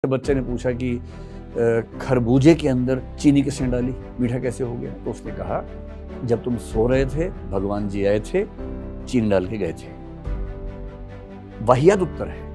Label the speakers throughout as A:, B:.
A: बच्चे ने पूछा कि खरबूजे के अंदर चीनी किसने डाली, मीठा कैसे हो गया? तो उसने कहा जब तुम सो रहे थे भगवान जी आए थे, चीनी डाल के गए थे। वाहियात उत्तर है,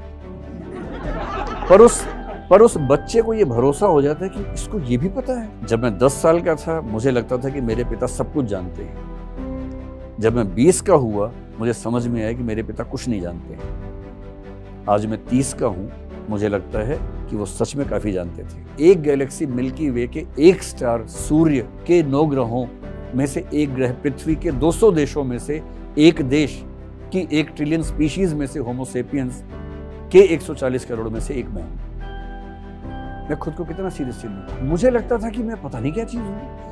A: पर उस बच्चे को ये भरोसा हो जाता है कि इसको ये भी पता है। जब मैं 10 साल का था मुझे लगता था कि मेरे पिता सब कुछ जानते हैं। जब मैं 20 का हुआ मुझे समझ में आया कि मेरे पिता कुछ नहीं जानते हैं। आज मैं 30 का हूं, मुझे लगता है कि वो सच में काफी जानते थे। एक गैलेक्सी मिल्की वे के एक स्टार सूर्य के 9 ग्रहों में से एक ग्रह पृथ्वी के 200 देशों में से एक देश की 1 ट्रिलियन स्पीशीज में से होमो सेपियंस के 140 करोड़ में से एक मैं हूं। मैं खुद को कितना सीरियसली लूं। मुझे लगता था कि मैं पता नहीं क्या चीज हूं।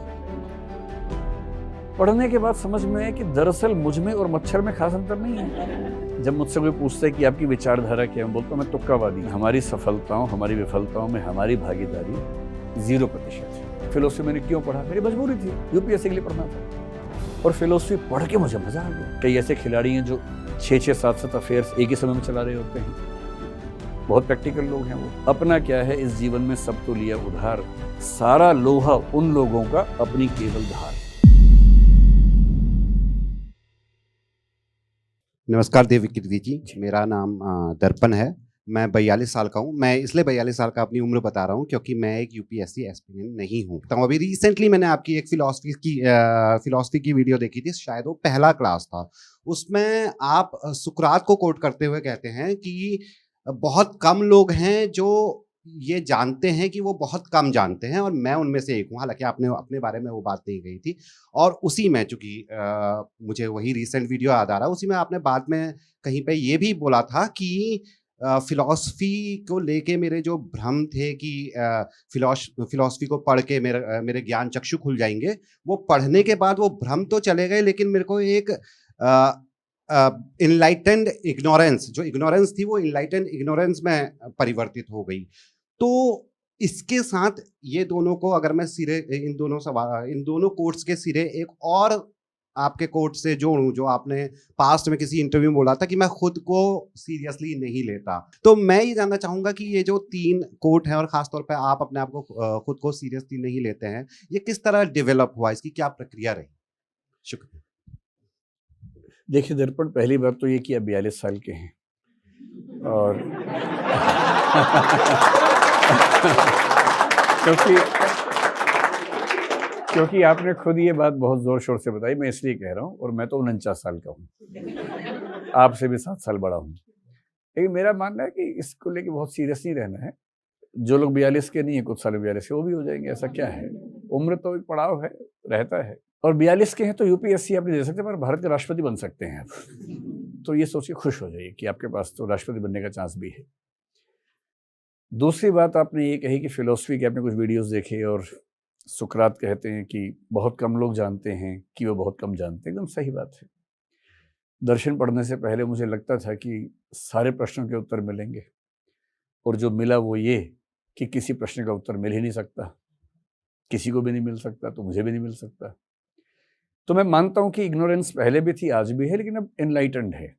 A: पढ़ने के बाद समझ में आया कि दरअसल मुझ में और मच्छर में खास अंतर नहीं है। जब मुझसे कोई पूछता है कि आपकी विचारधारा क्या है, मैं बोलता हूं मैं तुक्कावादी। हमारी सफलताओं हमारी विफलताओं में हमारी भागीदारी 0% है। फिलोसफी मैंने क्यों पढ़ा? मेरी मजबूरी थी, यूपीएससी के लिए पढ़ना था। और फिलोसफी पढ़ के मुझे मजा आ गया। कई ऐसे खिलाड़ी हैं जो 6-6, 7-7 अफेयर्स एक ही समय में चला रहे होते हैं। बहुत प्रैक्टिकल लोग हैं वो। अपना क्या है इस जीवन में सब तो लिया उधार, सारा लोहा उन लोगों का अपनी केवल धार।
B: नमस्कार देवकीर्ति जी, मेरा नाम दर्पण है। मैं 42 साल का हूँ। मैं इसलिए 42 साल का अपनी उम्र बता रहा हूँ क्योंकि मैं एक यूपीएससी एस्पिरेंट नहीं हूँ। तो अभी रिसेंटली मैंने आपकी एक फिलॉसफी की वीडियो देखी थी, शायद वो पहला क्लास था। उसमें आप सुकरात को कोट करते हुए कहते हैं कि बहुत कम लोग हैं जो ये जानते हैं कि वो बहुत कम जानते हैं और मैं उनमें से एक हूँ। हालांकि आपने अपने बारे में वो बात नहीं कही थी। और उसी में चूंकि मुझे वही रिसेंट वीडियो याद आ रहा है, उसी में आपने बाद में कहीं पे ये भी बोला था कि फिलॉसफी को लेके मेरे जो भ्रम थे कि फिलॉसफी को पढ़ के मेरे ज्ञान चक्षु खुल जाएंगे, वो पढ़ने के बाद वो भ्रम तो चले गए, लेकिन मेरे को एक इनलाइटेंड इग्नोरेंस, जो इग्नोरेंस थी वो इनलाइटेंड इग्नोरेंस में परिवर्तित हो गई। तो इसके साथ ये दोनों को अगर मैं सिरे इन दोनों कोट्स के सिरे एक और आपके कोट से जोड़ूं, जो आपने पास्ट में किसी इंटरव्यू में बोला था कि मैं खुद को सीरियसली नहीं लेता, तो मैं ये जानना चाहूंगा कि ये जो 3 कोट हैं और खासतौर पे आप अपने आप को खुद को सीरियसली नहीं लेते हैं, ये किस तरह डेवलप हुआ, इसकी क्या प्रक्रिया रही? शुक्रिया।
A: देखिए दर्पण, पहली बात तो ये कि आप 42 साल के हैं और क्योंकि आपने खुद ये बात बहुत जोर शोर से बताई, मैं इसलिए कह रहा हूँ। और मैं तो 49 साल का हूँ, आपसे भी 7 साल बड़ा हूँ। लेकिन मेरा मानना है कि इसको लेके बहुत सीरियस नहीं रहना है। जो लोग 42 के नहीं है, कुछ साल 42 के वो भी हो जाएंगे, ऐसा क्या है? उम्र तो एक पड़ाव है, रहता है। और 42 के हैं तो यूपीएससी आप नहीं दे सकते, पर भारत के राष्ट्रपति बन सकते हैं आप। तो ये सोच के खुश हो जाइए कि आपके पास तो राष्ट्रपति बनने का चांस भी है। दूसरी बात आपने ये कही कि फिलोसफी के आपने कुछ वीडियोस देखे और सुकरात कहते हैं कि बहुत कम लोग जानते हैं कि वो बहुत कम जानते हैं। एकदम सही बात है। दर्शन पढ़ने से पहले मुझे लगता था कि सारे प्रश्नों के उत्तर मिलेंगे, और जो मिला वो ये कि किसी प्रश्न का उत्तर मिल ही नहीं सकता। किसी को भी नहीं मिल सकता तो मुझे भी नहीं मिल सकता। तो मैं मानता हूं कि इग्नोरेंस पहले भी थी, आज भी है, लेकिन अब एनलाइटेंड है।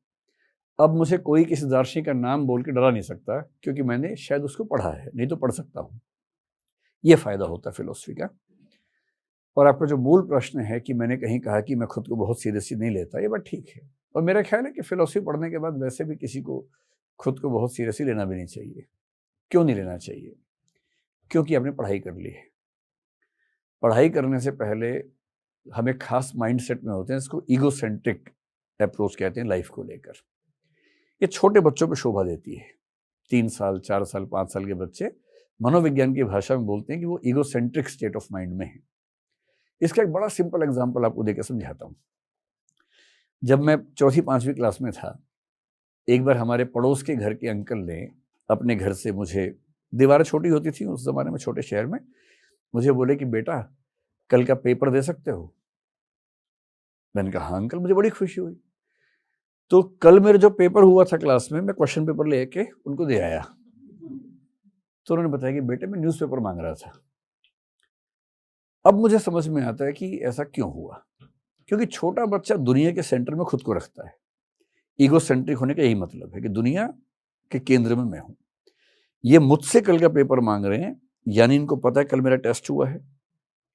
A: अब मुझे कोई किसी दार्शनिक का नाम बोल के डरा नहीं सकता, क्योंकि मैंने शायद उसको पढ़ा है, नहीं तो पढ़ सकता हूं। ये फायदा होता है फिलोसफी का। और आपका जो मूल प्रश्न है कि मैंने कहीं कहा कि मैं खुद को बहुत सीरियसली नहीं लेता, ये बात ठीक है। और मेरा ख्याल है कि फिलोसफी पढ़ने के बाद वैसे भी किसी को खुद को बहुत सीरियसली लेना भी नहीं चाहिए। क्यों नहीं लेना चाहिए? क्योंकि आपने पढ़ाई कर ली है। पढ़ाई करने से पहले हम एक खास माइंडसेट में होते हैं, इसको ईगोसेंट्रिक अप्रोच कहते हैं लाइफ को लेकर। ये छोटे बच्चों पे शोभा देती है। 3 साल 4 साल 5 साल के बच्चे मनोविज्ञान की भाषा में बोलते हैं कि वो ईगोसेंट्रिक स्टेट ऑफ माइंड में है। इसका एक बड़ा सिंपल एग्जांपल आपको देकर समझाता हूँ। जब मैं 4वीं-5वीं क्लास में था, एक बार हमारे पड़ोस के घर के अंकल ने अपने घर से मुझे, दीवारें छोटी होती थी उस जमाने में छोटे शहर में, मुझे बोले कि बेटा कल का पेपर दे सकते हो? मैंने कहा हाँ अंकल। मुझे बड़ी खुशी हुई। तो कल मेरा जो पेपर हुआ था क्लास में, मैं क्वेश्चन पेपर लेके उनको दे आया। तो उन्होंने बताया कि बेटे मैं न्यूज़पेपर मांग रहा था। अब मुझे समझ में आता है कि ऐसा क्यों हुआ। क्योंकि छोटा बच्चा दुनिया के सेंटर में खुद को रखता है। ईगोसेंट्रिक होने का यही मतलब है कि दुनिया के केंद्र में मैं हूं। ये मुझसे कल का पेपर मांग रहे हैं, यानी इनको पता है कल मेरा टेस्ट हुआ है,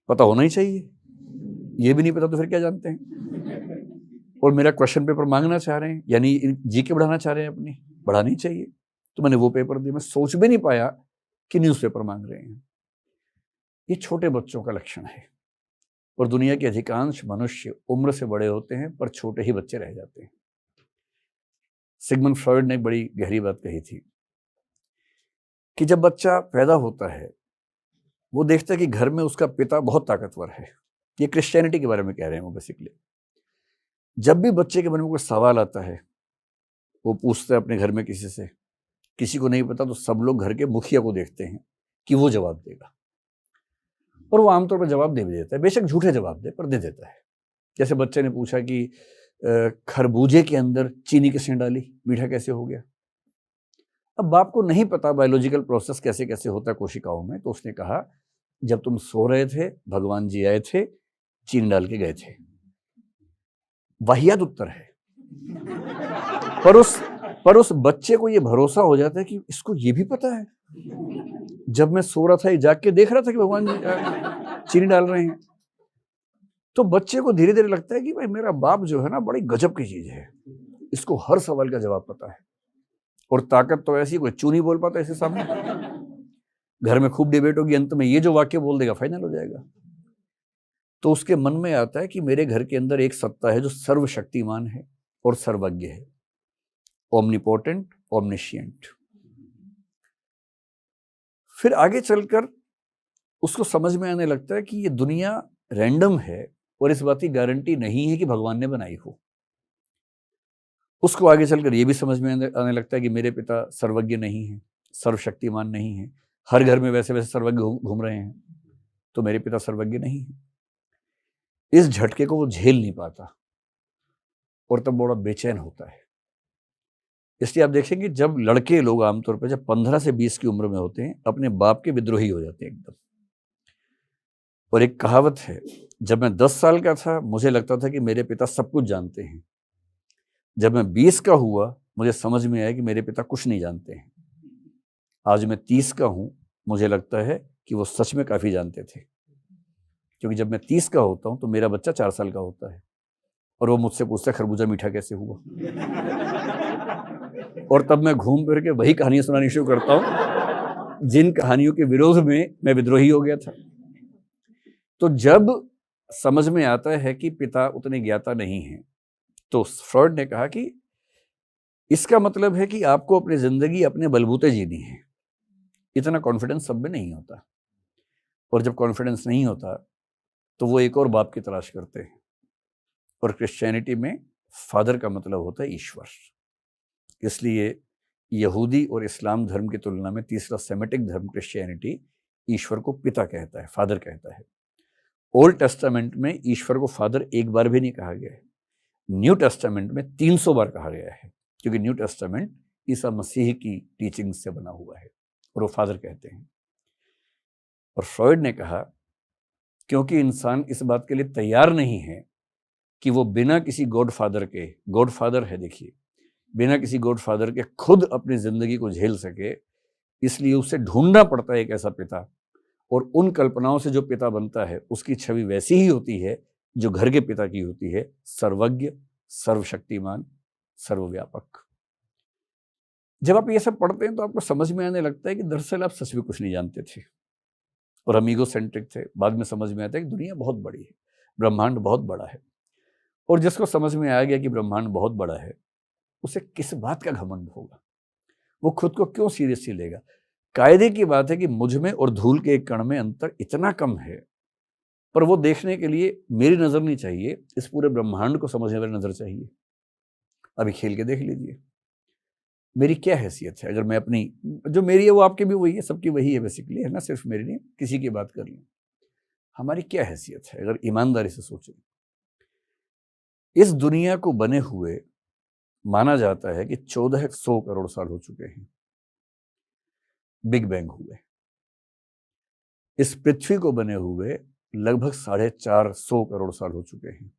A: पता होना ही चाहिए। ये भी नहीं पता तो फिर क्या जानते हैं। और मेरा क्वेश्चन पेपर मांगना चाह रहे हैं, यानी जीके बढ़ाना चाह रहे हैं अपनी, बढ़ानी चाहिए। तो मैंने वो पेपर दिया। मैं सोच भी नहीं पाया कि न्यूज़पेपर मांग रहे हैं। ये छोटे बच्चों का लक्षण है। और दुनिया के अधिकांश मनुष्य उम्र से बड़े होते हैं पर छोटे ही बच्चे रह जाते हैं। सिगमंड फ्रॉइड ने एक बड़ी गहरी बात कही थी कि जब बच्चा पैदा होता है वो देखता है कि घर में उसका पिता बहुत ताकतवर है। ये क्रिश्चियनिटी के बारे में कह रहे हैं वो बेसिकली। जब भी बच्चे के मन में कोई सवाल आता है वो पूछता है अपने घर में किसी से, किसी को नहीं पता तो सब लोग घर के मुखिया को देखते हैं कि वो जवाब देगा, और वो आमतौर पर जवाब दे भी देता है, बेशक झूठे जवाब दे पर दे देता है। जैसे बच्चे ने पूछा कि खरबूजे के अंदर चीनी किसने डाली, मीठा कैसे हो गया। अब बाप को नहीं पता बायोलॉजिकल प्रोसेस कैसे कैसे होता है कोशिकाओं में, तो उसने कहा जब तुम सो रहे थे भगवान जी आए थे, चीनी डाल के गए थे। वाहियात उत्तर है, पर उस बच्चे को ये भरोसा हो जाता है कि इसको ये भी पता है। जब मैं सो रहा था ये जाग के देख रहा था कि भगवान जी चीनी डाल रहे हैं। तो बच्चे को धीरे धीरे लगता है कि भाई मेरा बाप जो है ना बड़ी गजब की चीज है, इसको हर सवाल का जवाब पता है, और ताकत तो ऐसी कोई चू नहीं बोल पाता इसके सामने। घर में खूब डिबेट होगी, अंत में ये जो वाक्य बोल देगा फाइनल हो जाएगा। तो उसके मन में आता है कि मेरे घर के अंदर एक सत्ता है जो सर्वशक्तिमान है और सर्वज्ञ है, ओमनिपोटेंट, ओमनिशिएंट। फिर आगे चलकर उसको समझ में आने लगता है कि ये दुनिया रैंडम है और इस बात की गारंटी नहीं है कि भगवान ने बनाई हो। उसको आगे चलकर ये भी समझ में आने लगता है कि मेरे पिता सर्वज्ञ नहीं है, सर्वशक्तिमान नहीं है। हर घर में वैसे वैसे सर्वज्ञ घूम रहे हैं, तो मेरे पिता सर्वज्ञ नहीं है। इस झटके को वो झेल नहीं पाता और तब बड़ा बेचैन होता है। इसलिए आप देखेंगे जब लड़के लोग आमतौर पर जब 15 से 20 की उम्र में होते हैं अपने बाप के विद्रोही हो जाते हैं एकदम। और एक कहावत है, जब मैं 10 साल का था मुझे लगता था कि मेरे पिता सब कुछ जानते हैं। जब मैं 20 का हुआ मुझे समझ में आया कि मेरे पिता कुछ नहीं जानते हैं। आज मैं 30 का हूं, मुझे लगता है कि वो सच में काफी जानते थे। क्योंकि जब मैं 30 का होता हूं तो मेरा बच्चा 4 साल का होता है और वो मुझसे पूछता है खरबूजा मीठा कैसे हुआ। और तब मैं घूम फिर के वही कहानियां सुनानी शुरू करता हूं जिन कहानियों के विरोध में मैं विद्रोही हो गया था। तो जब समझ में आता है कि पिता उतने ज्ञाता नहीं है, तो फ्रॉइड ने कहा कि इसका मतलब है कि आपको अपनी जिंदगी अपने बलबूते जीनी है। इतना कॉन्फिडेंस सब में नहीं होता, और जब कॉन्फिडेंस नहीं होता तो वो एक और बाप की तलाश करते हैं। और क्रिश्चियनिटी में फादर का मतलब होता है ईश्वर। इसलिए यहूदी और इस्लाम धर्म की तुलना में तीसरा सेमेटिक धर्म क्रिश्चियनिटी ईश्वर को पिता कहता है, फादर कहता है। ओल्ड टेस्टामेंट में ईश्वर को फादर एक बार भी नहीं कहा गया है। न्यू टेस्टामेंट में 300 बार कहा गया है, क्योंकि न्यू टेस्टामेंट ईसा मसीह की टीचिंग से बना हुआ है और वो फादर कहते हैं। और फ्रॉइड ने कहा क्योंकि इंसान इस बात के लिए तैयार नहीं है कि वो बिना किसी गॉड फादर के, गॉड फादर है देखिए, बिना किसी गॉड फादर के खुद अपनी जिंदगी को झेल सके, इसलिए उसे ढूंढना पड़ता है एक ऐसा पिता। और उन कल्पनाओं से जो पिता बनता है उसकी छवि वैसी ही होती है जो घर के पिता की होती है, सर्वज्ञ, सर्वशक्तिमान, सर्वव्यापक। जब आप ये सब पढ़ते हैं तो आपको समझ में आने लगता है कि दरअसल आप सच में कुछ नहीं जानते थे और हम ईगोसेंट्रिक थे। बाद में समझ में आता है कि दुनिया बहुत बड़ी है, ब्रह्मांड बहुत बड़ा है। और जिसको समझ में आ गया कि ब्रह्मांड बहुत बड़ा है उसे किस बात का घमंड होगा, वो खुद को क्यों सीरियसली लेगा। कायदे की बात है कि मुझ में और धूल के एक कण में अंतर इतना कम है, पर वो देखने के लिए मेरी नजर नहीं चाहिए, इस पूरे ब्रह्मांड को समझने वाली नजर चाहिए। अभी खेल के देख लीजिए, मेरी क्या हैसियत है। अगर मैं अपनी, जो मेरी है वो आपकी भी वही है, सबकी वही है बेसिकली, है ना, सिर्फ मेरी नहीं, किसी की बात कर लें। हमारी क्या हैसियत है अगर ईमानदारी से सोचें। इस दुनिया को बने हुए माना जाता है कि 1400 करोड़ साल हो चुके हैं, बिग बैंग हुए। इस पृथ्वी को बने हुए लगभग 450 करोड़ साल हो चुके हैं।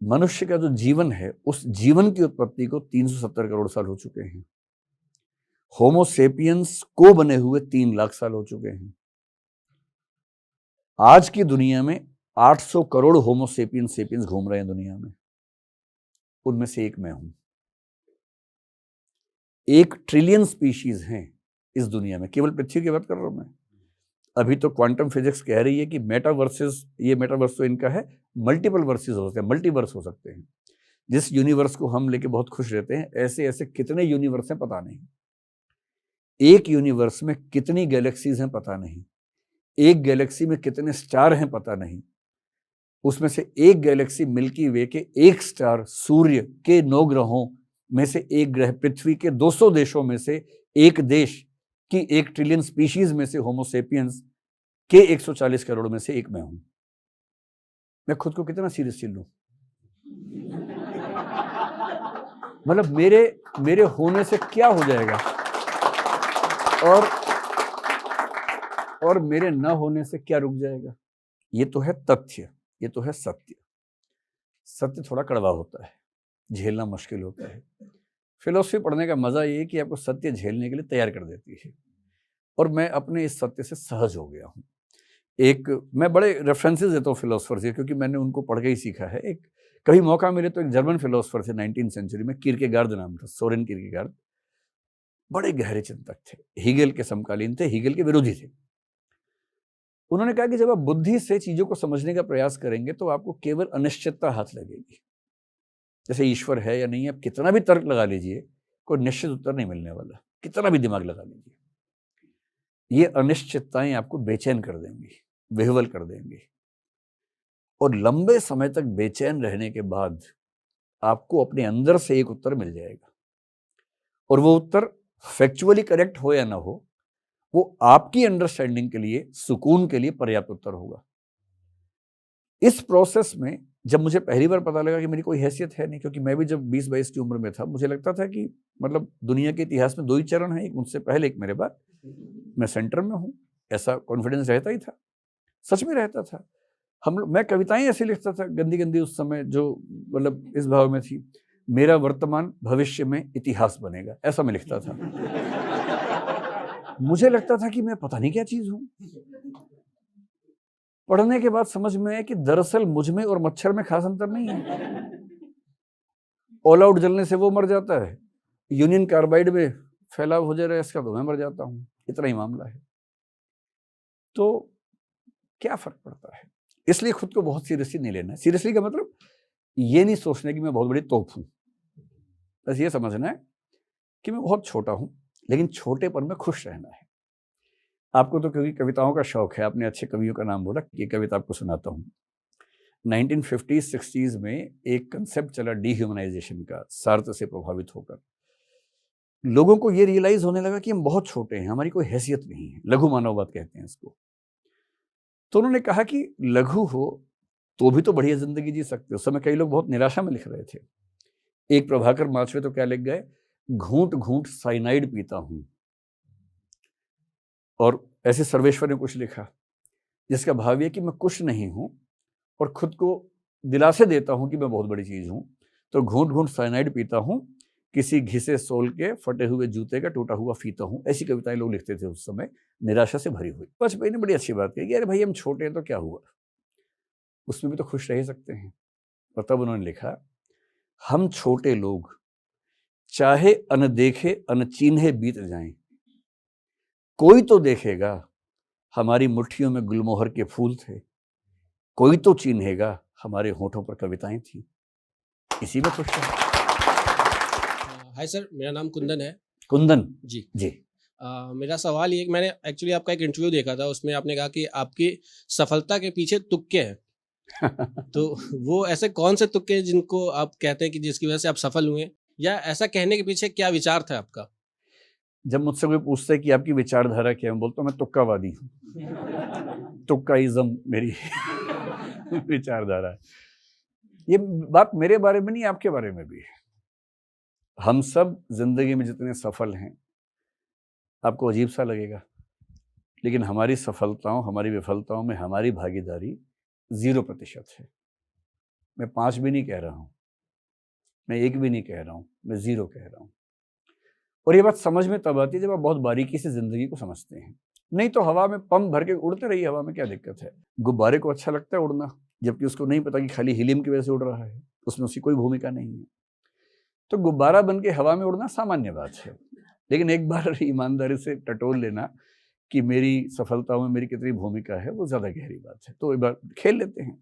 A: मनुष्य का जो जीवन है उस जीवन की उत्पत्ति को 370 करोड़ साल हो चुके हैं। होमो सेपियंस को बने हुए 3 लाख साल हो चुके हैं। आज की दुनिया में 800 करोड़ होमो सेपियंस घूम रहे हैं दुनिया में, उनमें से एक मैं हूं। 1 ट्रिलियन स्पीशीज हैं इस दुनिया में, केवल पृथ्वी की बात कर रहा हूं मैं। अभी तो क्वांटम फिजिक्स कह रही है कि मेटावर्सेस, ये मेटावर्स तो इनका है, मल्टीपल वर्सेस हो सकते हैं, मल्टीवर्स हो सकते हैं। जिस यूनिवर्स को हम लेके बहुत खुश रहते हैं, ऐसे ऐसे कितने यूनिवर्स हैं पता नहीं। एक यूनिवर्स में कितनी गैलेक्सीज हैं पता नहीं। एक गैलेक्सी में कितने स्टार हैं पता नहीं। उसमें से एक गैलेक्सी मिल्की वे के एक स्टार, सूर्य के 9 ग्रहों में से एक ग्रह, पृथ्वी के 200 देशों में से एक देश की 1 ट्रिलियन स्पीशीज में से होमो सेपियंस के 140 करोड़ में से एक मैं हूं। मैं खुद को कितना सीरियसली लूं? मतलब मेरे होने से क्या हो जाएगा और मेरे न होने से क्या रुक जाएगा? ये तो है तथ्य, ये तो है सत्य। सत्य थोड़ा कड़वा होता है, झेलना मुश्किल होता है। फिलॉसफी पढ़ने का मजा ये है कि आपको सत्य झेलने के लिए तैयार कर देती है, और मैं अपने इस सत्य से सहज हो गया हूँ। मैं बड़े रेफरेंसेस देता हूँ फिलोसफर से, क्योंकि मैंने उनको पढ़ के ही सीखा है। कभी मौका मिले तो एक जर्मन फिलोसफर थे 19वीं सेंचुरी में, किरकेगार्ड नाम था, सोरेन किरकेगार्ड। बड़े गहरे चिंतक थे, हीगेल के समकालीन थे, हीगेल के विरोधी थे। उन्होंने कहा कि जब आप बुद्धि से चीजों को समझने का प्रयास करेंगे तो आपको केवल अनिश्चितता हाथ लगेगी। जैसे ईश्वर है या नहीं, आप कितना भी तर्क लगा लीजिए, कोई निश्चित उत्तर नहीं मिलने वाला, कितना भी दिमाग लगा लीजिए। ये अनिश्चितताएं आपको बेचैन कर देंगी, विह्वल कर देंगी, और लंबे समय तक बेचैन रहने के बाद आपको अपने अंदर से एक उत्तर मिल जाएगा, और वो उत्तर फैक्चुअली करेक्ट हो या ना हो, वो आपकी अंडरस्टैंडिंग के लिए, सुकून के लिए पर्याप्त उत्तर होगा। इस प्रोसेस में जब मुझे पहली बार पता लगा कि मेरी कोई हैसियत है नहीं, क्योंकि मैं भी जब 20-22 की उम्र में था, मुझे लगता था कि मतलब दुनिया के इतिहास में 2 ही चरण हैं, एक मुझसे पहले, एक मेरे बाद, मैं सेंटर में हूँ। ऐसा कॉन्फिडेंस रहता ही था, सच में रहता था। मैं कविताएं ऐसे लिखता था गंदी गंदी उस समय, जो मतलब इस भाव में थी, मेरा वर्तमान भविष्य में इतिहास बनेगा, ऐसा मैं लिखता था। मुझे लगता था कि मैं पता नहीं क्या चीज हूं। पढ़ने के बाद समझ में आया कि दरअसल मुझ में और मच्छर में खास अंतर नहीं है। ऑल आउट जलने से वो मर जाता है, यूनियन कार्बाइड में फैलाव हो जाए इसका तो मैं मर जाता हूं, इतना ही मामला है। तो क्या फर्क पड़ता है? इसलिए खुद को बहुत सीरियसली नहीं लेना है। सीरियसली का मतलब ये नहीं सोचना कि मैं बहुत बड़ी तोप हूं, बस ये समझना है कि मैं बहुत छोटा हूं, लेकिन छोटेपन में खुश रहना है। आपको तो क्योंकि कविताओं का शौक है, आपने अच्छे कवियों का नाम बोला, ये कविता आपको सुनाता हूँ। 1950s-60s में एक कंसेप्ट चला डीह्यूमनाइजेशन का, सार्त्र से प्रभावित होकर लोगों को ये रियलाइज होने लगा कि हम बहुत छोटे हैं, हमारी कोई हैसियत नहीं है, लघु मानववाद कहते हैं इसको। तो उन्होंने कहा कि लघु हो तो भी तो बढ़िया जिंदगी जी सकते हो। उस समय कई लोग बहुत निराशा में लिख रहे थे। एक प्रभाकर माछवे तो क्या लिख गए, घूंट घूंट साइनाइड पीता हूं। और ऐसे सर्वेश्वर ने कुछ लिखा जिसका भाव है कि मैं कुछ नहीं हूं और खुद को दिलासे देता हूं कि मैं बहुत बड़ी चीज हूं, तो घूंट घूंट साइनाइड पीता हूं, किसी घिसे सोल के फटे हुए जूते का टूटा हुआ फीता हूं। ऐसी कविताएं लोग लिखते थे उस समय, निराशा से भरी हुई। वाजपेयी ने बड़ी अच्छी बात कही, अरे भाई हम छोटे हैं तो क्या हुआ, उसमें भी तो खुश रह सकते हैं। और तब उन्होंने लिखा, हम छोटे लोग चाहे अनदेखे अनचीन्हे बीत जाएं, कोई तो देखेगा हमारी मुट्ठियों में गुलमोहर के फूल थे, कोई तो चिन्हेगा हमारे होठों पर कविताएं थी। इसी में खुश है।
C: हाय सर, मेरा नाम कुंदन है।
A: कुंदन
C: जी
A: जी।
C: मेरा सवाल ये, मैंने एक्चुअली आपका एक इंटरव्यू देखा था, उसमें आपने कहा कि आपकी सफलता के पीछे तुक्के हैं। तो वो ऐसे कौन से तुक्के हैं जिनको आप कहते हैं कि जिसकी वजह से आप सफल हुए, या ऐसा कहने के पीछे क्या विचार था आपका?
A: जब मुझसे कोई पूछता है कि आपकी विचारधारा क्या है, मैं बोलता हूँ मैं तुक्कावादी हूँ। तुक्काइज्म मेरी विचारधारा है। ये बात मेरे बारे में नहीं, आपके बारे में भी है। हम सब जिंदगी में जितने सफल हैं, आपको अजीब सा लगेगा, लेकिन हमारी सफलताओं, हमारी विफलताओं में हमारी भागीदारी 0% है। मैं 5 भी नहीं कह रहा हूं, मैं 1 भी नहीं कह रहा हूं, मैं 0 कह रहा हूं। और ये बात समझ में तब आती है जब आप बहुत बारीकी से जिंदगी को समझते हैं। नहीं तो हवा में पंप भर के उड़ते रहिए, हवा में क्या दिक्कत है। गुब्बारे को अच्छा लगता है उड़ना, जबकि उसको नहीं पता कि खाली हीलियम की वजह से उड़ रहा है, उसमें उसकी कोई भूमिका नहीं है। तो गुब्बारा बन के हवा में उड़ना सामान्य बात है, लेकिन एक बार ईमानदारी से टटोल लेना कि मेरी सफलताओं में मेरी कितनी भूमिका है, वो ज़्यादा गहरी बात है। तो एक बार खेल लेते हैं।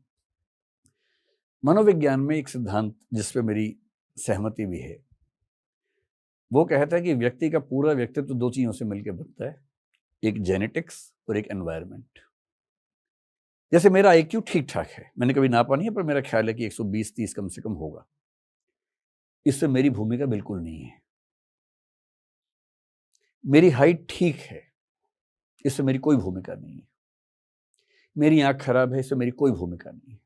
A: मनोविज्ञान में एक सिद्धांत जिस पे मेरी सहमति भी है, वो कहता है कि व्यक्ति का पूरा व्यक्तित्व दो चीज़ों से मिलकर बनता है, एक जेनेटिक्स और एक एनवायरनमेंट। जैसे मेरा IQ ठीक ठाक है, मैंने कभी नापा नहीं है, पर मेरा ख्याल है कि 120-30 कम से कम होगा। इससे मेरी भूमिका बिल्कुल नहीं है। मेरी हाइट ठीक है, इससे मेरी कोई भूमिका नहीं है। मेरी आंख खराब है, इससे मेरी कोई भूमिका नहीं है।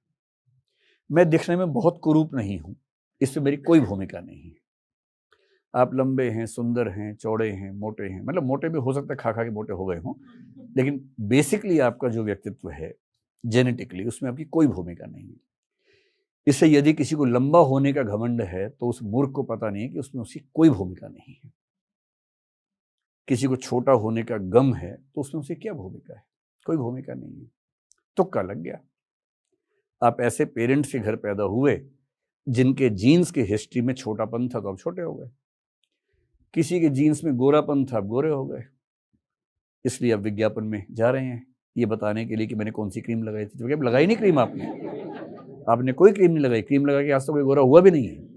A: मैं दिखने में बहुत कुरूप नहीं हूं, इससे मेरी कोई भूमिका नहीं है। आप लंबे हैं, सुंदर हैं, चौड़े हैं, मोटे हैं, मतलब मोटे भी हो सकता है, खा खा के मोटे हो गए हों, लेकिन बेसिकली आपका जो व्यक्तित्व है जेनेटिकली, उसमें आपकी कोई भूमिका नहीं है। इससे यदि किसी को लंबा होने का घमंड है तो उस मूर्ख को पता नहीं है कि उसमें उसकी कोई भूमिका नहीं है। किसी को छोटा होने का गम है तो उसमें उसे क्या भूमिका है, कोई भूमिका नहीं है। तुक्का लग गया। आप ऐसे पेरेंट्स के घर पैदा हुए जिनके जीन्स की हिस्ट्री में छोटापन था, तो आप छोटे हो गए। किसी के जीन्स में गोरापन था, आप गोरे हो गए। इसलिए आप विज्ञापन में जा रहे हैं ये बताने के लिए कि मैंने कौन सी क्रीम लगाई थी। तो लगाई नहीं क्रीम आपने कोई क्रीम नहीं लगाई। क्रीम लगा के आज तक कोई गोरा हुआ भी नहीं है।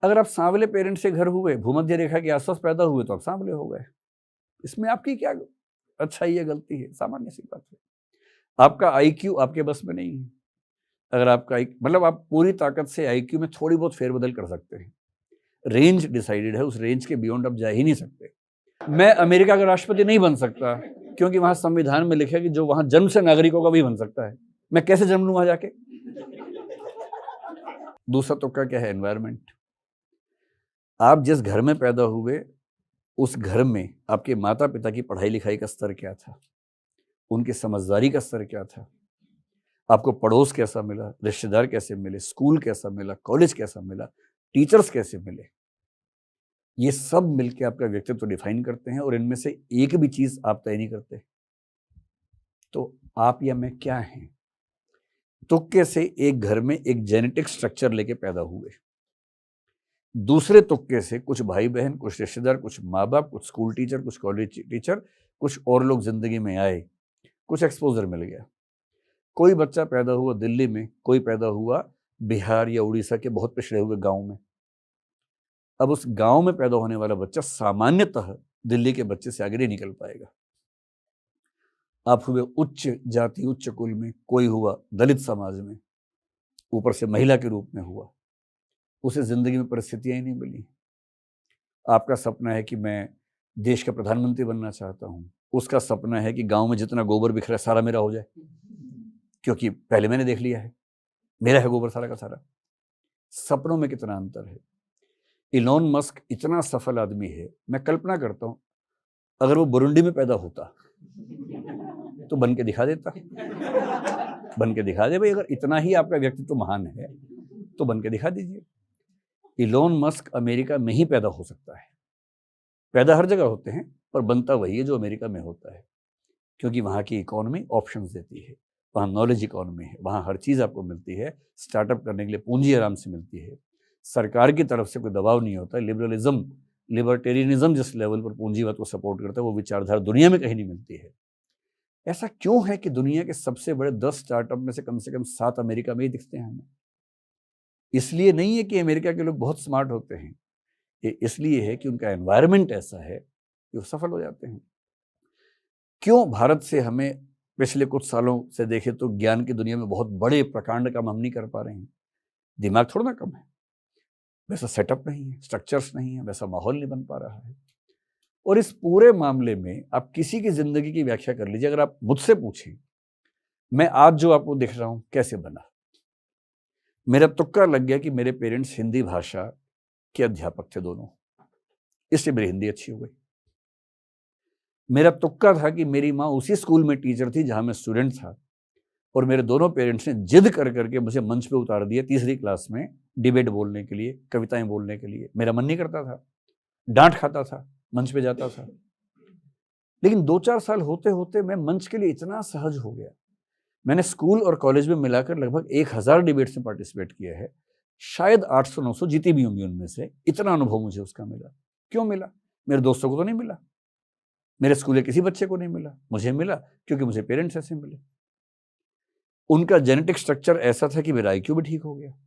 A: अगर आप सांवले पेरेंट्स से घर हुए, भूमध्य रेखा के आसपास पैदा हुए, तो आप सांवले हो गए। इसमें आपकी क्या अच्छाई है, गलती है, सामान्य सी बात है। आपका IQ आपके बस में नहीं है। अगर आपका मतलब आप पूरी ताकत से IQ में थोड़ी बहुत फेरबदल कर सकते हैं। रेंज डिसाइडेड है, उस रेंज के बियॉन्ड आप जा ही नहीं सकते। मैं अमेरिका का राष्ट्रपति नहीं बन सकता, क्योंकि वहां संविधान में लिखा है कि जो वहां जन्म से नागरिक होगा वही बन सकता है। मैं कैसे जन्म लूं वहां जाके? दूसरा तुक्का क्या है? एनवायरमेंट। आप जिस घर में पैदा हुए, उस घर में आपके माता पिता की पढ़ाई लिखाई का स्तर क्या था, उनकी समझदारी का स्तर क्या था, आपको पड़ोस कैसा मिला, रिश्तेदार कैसे मिले, स्कूल कैसा मिला, कॉलेज कैसा मिला, टीचर्स कैसे मिले, ये सब मिलके आपका व्यक्तित्व डिफाइन करते हैं। और इनमें से एक भी चीज आप तय नहीं करते। तो आप या मैं क्या हैं? तुक्के से एक घर में एक जेनेटिक स्ट्रक्चर लेके पैदा हुए, दूसरे तुक्के से कुछ भाई बहन, कुछ रिश्तेदार, कुछ माँ बाप, कुछ स्कूल टीचर, कुछ कॉलेज टीचर, कुछ और लोग जिंदगी में आए, कुछ एक्सपोजर मिल गया। कोई बच्चा पैदा हुआ दिल्ली में, कोई पैदा हुआ बिहार या उड़ीसा के बहुत पिछड़े हुए गांव में। अब उस गांव में पैदा होने वाला बच्चा सामान्यतः दिल्ली के बच्चे से आगे नहीं निकल पाएगा। आप हुए उच्च जाति, उच्च कुल में, कोई हुआ दलित समाज में, ऊपर से महिला के रूप में हुआ, उसे जिंदगी में परिस्थितियां ही नहीं मिली। आपका सपना है कि मैं देश का प्रधानमंत्री बनना चाहता हूं, उसका सपना है कि गांव में जितना गोबर बिखरा है सारा मेरा हो जाए, क्योंकि पहले मैंने देख लिया है, मेरा है गोबर सारा का सारा। सपनों में कितना अंतर है। इलॉन मस्क इतना सफल आदमी है, मैं कल्पना करता हूं अगर वो बुरुंडी में पैदा होता तो बन के दिखा देता, बन के दिखा दे भाई। अगर इतना ही आपका व्यक्तित्व महान है तो बन के दिखा दीजिए। इलॉन मस्क अमेरिका में ही पैदा हो सकता है। पैदा हर जगह होते हैं, पर बनता वही है जो अमेरिका में होता है, क्योंकि वहाँ की इकोनॉमी ऑप्शंस देती है, वहाँ नॉलेज इकोनॉमी है, वहाँ हर चीज़ आपको मिलती है। स्टार्टअप करने के लिए पूंजी आराम से मिलती है, सरकार की तरफ से कोई दबाव नहीं होता। लिबरलिज्म, लिबर्टेरियनिज्म जिस लेवल पर पूंजीवाद को सपोर्ट करता है, वो विचारधारा दुनिया में कहीं नहीं मिलती है। ऐसा क्यों है कि दुनिया के सबसे बड़े 10 स्टार्टअप में से कम 7 अमेरिका में ही दिखते हैं हमें? इसलिए नहीं है कि अमेरिका के लोग बहुत स्मार्ट होते हैं, ये इसलिए है कि उनका एनवायरनमेंट ऐसा है कि वो सफल हो जाते हैं। क्यों भारत से हमें पिछले कुछ सालों से देखें तो ज्ञान की दुनिया में बहुत बड़े प्रकांड काम हम नहीं कर पा रहे हैं? दिमाग थोड़ा ना कम है, वैसा सेटअप नहीं है, स्ट्रक्चर्स नहीं है, वैसा माहौल नहीं बन पा रहा है। और इस पूरे मामले में आप किसी की जिंदगी की व्याख्या कर लीजिए। अगर आप मुझसे पूछें, मैं आज जो आपको दिख रहा हूं कैसे बना, मेरा तुक्का लग गया कि मेरे पेरेंट्स हिंदी भाषा के अध्यापक थे दोनों, इसलिए मेरी हिंदी अच्छी हो गई। मेरा तुक्का था कि मेरी माँ उसी स्कूल में टीचर थी जहां मैं स्टूडेंट था, और मेरे दोनों पेरेंट्स ने जिद कर करके मुझे मंच पे उतार दिया तीसरी क्लास में डिबेट बोलने के लिए, कविताएं बोलने के लिए। मेरा मन नहीं करता था, डांट खाता था, मंच पे जाता था। लेकिन 2-4 साल होते होते मैं मंच के लिए इतना सहज हो गया। मैंने स्कूल और कॉलेज में मिलाकर लगभग 1000 डिबेट्स में पार्टिसिपेट किया है। शायद 800-900 जीती भी होंगी उनमें से। इतना अनुभव मुझे उसका मिला। क्यों मिला? मेरे दोस्तों को तो नहीं मिला, मेरे स्कूल के किसी बच्चे को नहीं मिला, मुझे मिला क्योंकि मुझे पेरेंट्स ऐसे मिले। उनका जेनेटिक स्ट्रक्चर ऐसा था कि मेरा IQ भी ठीक हो गया,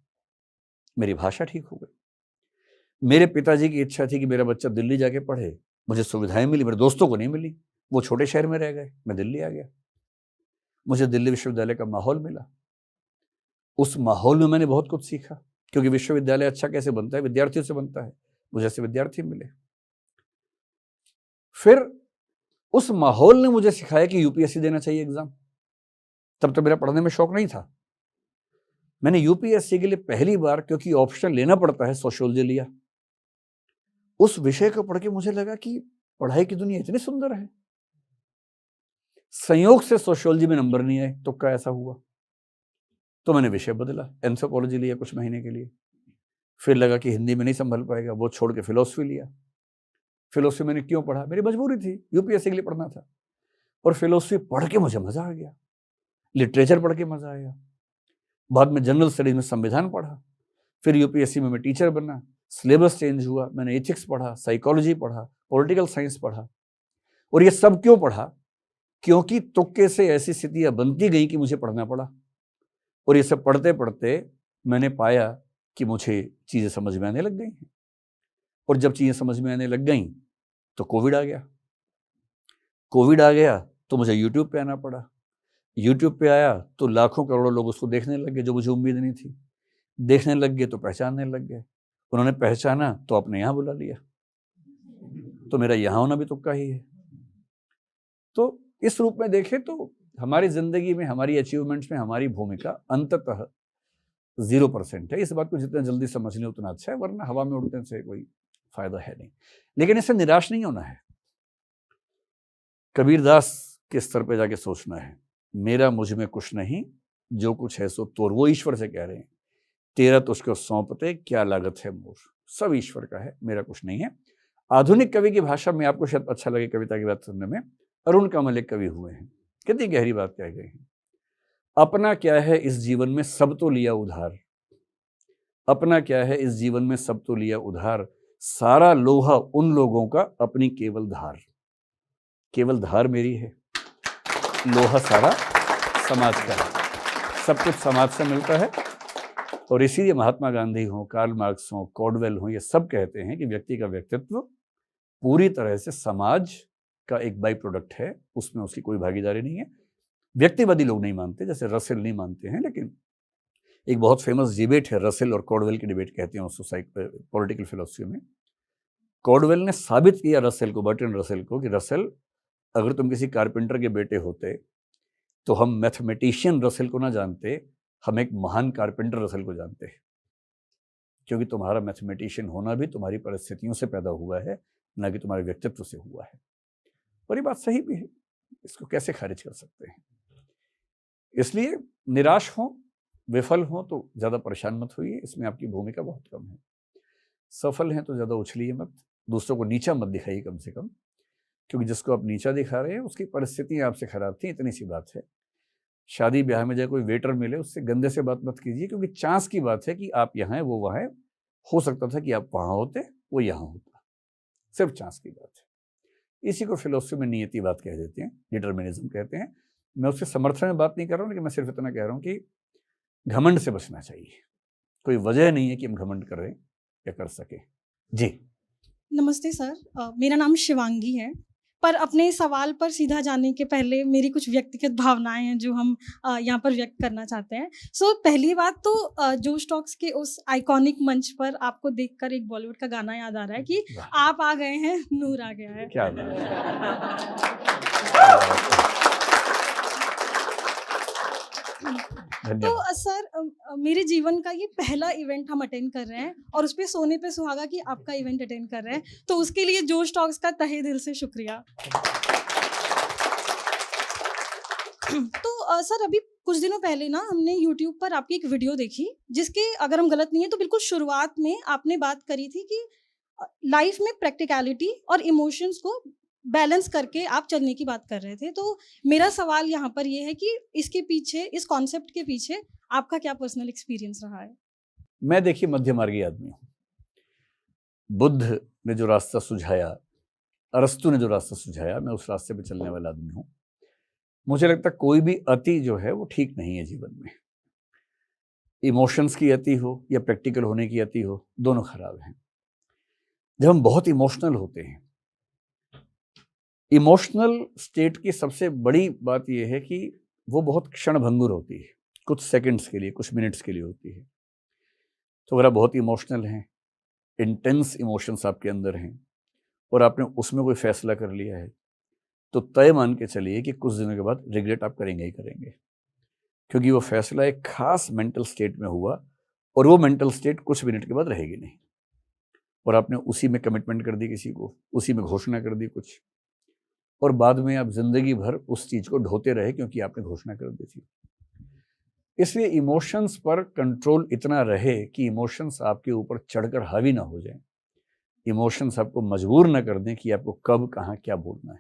A: मेरी भाषा ठीक हो गई। मेरे पिताजी की इच्छा थी कि मेरा बच्चा दिल्ली जाके पढ़े, मुझे सुविधाएं मिली, मेरे दोस्तों को नहीं मिली। वो छोटे शहर में रह गए, मैं दिल्ली आ गया। मुझे दिल्ली विश्वविद्यालय का माहौल मिला। उस माहौल में मैंने बहुत कुछ सीखा, क्योंकि विश्वविद्यालय अच्छा कैसे बनता है? विद्यार्थियों से बनता है। मुझे ऐसे विद्यार्थी मिले। फिर उस माहौल ने मुझे सिखाया कि UPSC देना चाहिए एग्जाम। तब तो मेरा पढ़ने में शौक नहीं था। मैंने UPSC के लिए पहली बार, क्योंकि ऑप्शन लेना पड़ता है, सोशियोलॉजी लिया। उस विषय को पढ़ के मुझे लगा कि पढ़ाई की दुनिया इतनी सुंदर है। संयोग से सोशियोलॉजी में नंबर नहीं आए, तुक्का ऐसा हुआ, तो मैंने विषय बदला, एंथ्रोपोलॉजी लिया कुछ महीने के लिए। फिर लगा कि हिंदी में नहीं संभल पाएगा, वो छोड़ के फिलोसफी लिया। फिलोसफी मैंने क्यों पढ़ा? मेरी मजबूरी थी, UPSC के लिए पढ़ना था। और फिलोसफी पढ़ के मुझे मजा आ गया, लिटरेचर पढ़ के मजा आया। बाद में जनरल स्टडीज में संविधान पढ़ा। फिर UPSC में मैं टीचर बना, सिलेबस चेंज हुआ, मैंने एथिक्स पढ़ा, साइकोलॉजी पढ़ा, पॉलिटिकल साइंस पढ़ा। और ये सब क्यों पढ़ा? क्योंकि तुक्के से ऐसी स्थितियां बनती गई कि मुझे पढ़ना पड़ा। और ये सब पढ़ते पढ़ते मैंने पाया कि मुझे चीजें समझ में आने लग गई हैं। और जब चीजें समझ में आने लग गई तो कोविड आ गया। कोविड आ गया तो मुझे यूट्यूब पे आना पड़ा। यूट्यूब पे आया तो लाखों करोड़ों लोग उसको देखने लग गए, जो मुझे उम्मीद नहीं थी। देखने लग गए तो पहचानने लग गए। उन्होंने पहचाना तो अपने यहाँ बुला लिया। तो मेरा यहाँ होना भी तुक्का ही है। तो इस रूप में देखें तो हमारी जिंदगी में, हमारी अचीवमेंट्स में हमारी भूमिका अंततः 0% है। इस बात को जितना जल्दी समझ लें उतना अच्छा है, वरना हवा में उड़ने से कोई फायदा है नहीं। लेकिन इससे निराश नहीं होना है। कबीरदास के स्तर पे जाके सोचना है, मेरा मुझ में कुछ नहीं, जो कुछ है सो तोर। वो ईश्वर से कह रहे हैं, तेरा तुझको सौंपते क्या लागत है मोर। सब ईश्वर का है, मेरा कुछ नहीं है। आधुनिक कवि की भाषा में आपको शायद अच्छा लगे कविता की बात सुनने में, अरुण कमल एक कवि हुए हैं, कितनी गहरी बात कह गए हैं। अपना क्या है इस जीवन में, सब तो लिया उधार। अपना क्या है इस जीवन में, सब तो लिया उधार। सारा लोहा उन लोगों का, अपनी केवल धार। केवल धार मेरी है, लोहा सारा समाज का है। सब कुछ समाज से मिलता है। और इसीलिए महात्मा गांधी हो, कार्ल मार्क्स हो, कॉडवेल हो, ये सब कहते हैं कि व्यक्ति का व्यक्तित्व पूरी तरह से समाज का एक बाई प्रोडक्ट है, उसमें उसकी कोई भागीदारी नहीं है। व्यक्तिवादी लोग नहीं मानते, जैसे रसेल नहीं मानते हैं, लेकिन एक बहुत फेमस डिबेट है रसेल और कॉडवेल की डिबेट कहते हैं उसको पॉलिटिकल फिलोसफी में। कॉडवेल ने साबित किया रसेल को, बर्ट्रैंड रसेल को, कि रसेल, अगर तुम किसी कारपेंटर के बेटे होते तो हम मैथमेटिशियन रसेल को ना जानते, हम एक महान कारपेंटर रसेल को जानते हैं, क्योंकि तुम्हारा मैथमेटिशियन होना भी तुम्हारी परिस्थितियों से पैदा हुआ है, ना कि तुम्हारे व्यक्तित्व से हुआ है। और ये बात सही भी है, इसको कैसे खारिज कर सकते हैं। इसलिए निराश हो, विफल हो तो ज़्यादा परेशान मत होइए, इसमें आपकी भूमिका बहुत कम है। सफल हैं तो ज़्यादा उछलिए मत, दूसरों को नीचा मत दिखाइए कम से कम, क्योंकि जिसको आप नीचा दिखा रहे हैं उसकी परिस्थितियाँ आपसे खराब थी, इतनी सी बात है। शादी ब्याह में जाए कोई वेटर मिले, उससे गंदे से बात मत कीजिए, क्योंकि चांस की बात है कि आप यहाँ हैं, वो वहाँ है। हो सकता था कि आप वहाँ होते, वो यहाँ होता, सिर्फ चांस की बात है। इसी को फिलोसफी में नियतिवाद कह देते हैं, डिटर्मिनिज्म कहते हैं। मैं उसके समर्थन में बात नहीं कर रहा हूँ, लेकिन मैं सिर्फ इतना कह रहा हूँ कि घमंड से बचना चाहिए। कोई वजह नहीं है कि हम घमंड करें या कर सके। जी
D: नमस्ते सर, मेरा नाम शिवांगी है। पर अपने सवाल पर सीधा जाने के पहले मेरी कुछ व्यक्तिगत भावनाएं हैं जो हम यहाँ पर व्यक्त करना चाहते हैं। पहली बात तो जोश टॉक्स के उस आइकॉनिक मंच पर आपको देखकर एक बॉलीवुड का गाना याद आ रहा है कि आप आ गए हैं, नूर आ गया है।
A: क्या बात है।
D: तो सर, मेरे जीवन का ये पहला इवेंट हम अटेंड कर रहे हैं और उस पे सोने पे सुहागा कि आपका इवेंट अटेंड कर रहे हैं, तो उसके लिए जोश टॉक्स का तहे दिल से शुक्रिया। तो सर, अभी कुछ दिनों पहले ना हमने YouTube पर आपकी एक वीडियो देखी, जिसके, अगर हम गलत नहीं है तो बिल्कुल शुरुआत में आपने बात करी थी कि लाइफ में प्रैक्टिकलिटी और इमोशंस को बैलेंस करके आप चलने की बात कर रहे थे, तो मेरा सवाल यहाँ पर ये है कि इसके पीछे, इस कॉन्सेप्ट के पीछे आपका क्या पर्सनल एक्सपीरियंस रहा है?
A: मैं देखिए मध्यमार्गी आदमी हूँ। बुद्ध ने जो रास्ता सुझाया, अरस्तु ने जो रास्ता सुझाया, मैं उस रास्ते पे चलने वाला आदमी हूँ। मुझे लगता है कोई भी अति जो है वो ठीक नहीं है जीवन में। इमोशंस की अति हो या प्रैक्टिकल होने की अति हो, दोनों खराब हैं। जब हम बहुत इमोशनल होते हैं, इमोशनल स्टेट की सबसे बड़ी बात यह है कि वो बहुत क्षणभंगुर होती है, कुछ सेकंड्स के लिए, कुछ मिनट्स के लिए होती है। तो अगर आप बहुत इमोशनल हैं, इंटेंस इमोशंस आपके अंदर हैं और आपने उसमें कोई फैसला कर लिया है, तो तय मान के चलिए कि कुछ दिनों के बाद रिग्रेट आप करेंगे ही करेंगे, क्योंकि वो फैसला एक खास मेंटल स्टेट में हुआ और वो मेंटल स्टेट कुछ मिनट के बाद रहेगी नहीं, और आपने उसी में कमिटमेंट कर दी किसी को, उसी में घोषणा कर दी कुछ, और बाद में आप जिंदगी भर उस चीज को ढोते रहे क्योंकि आपने घोषणा कर दी थी। इसलिए इमोशंस पर कंट्रोल इतना रहे कि इमोशंस आपके ऊपर चढ़कर हावी ना हो जाएं, इमोशंस आपको मजबूर ना कर दें कि आपको कब कहाँ क्या बोलना है।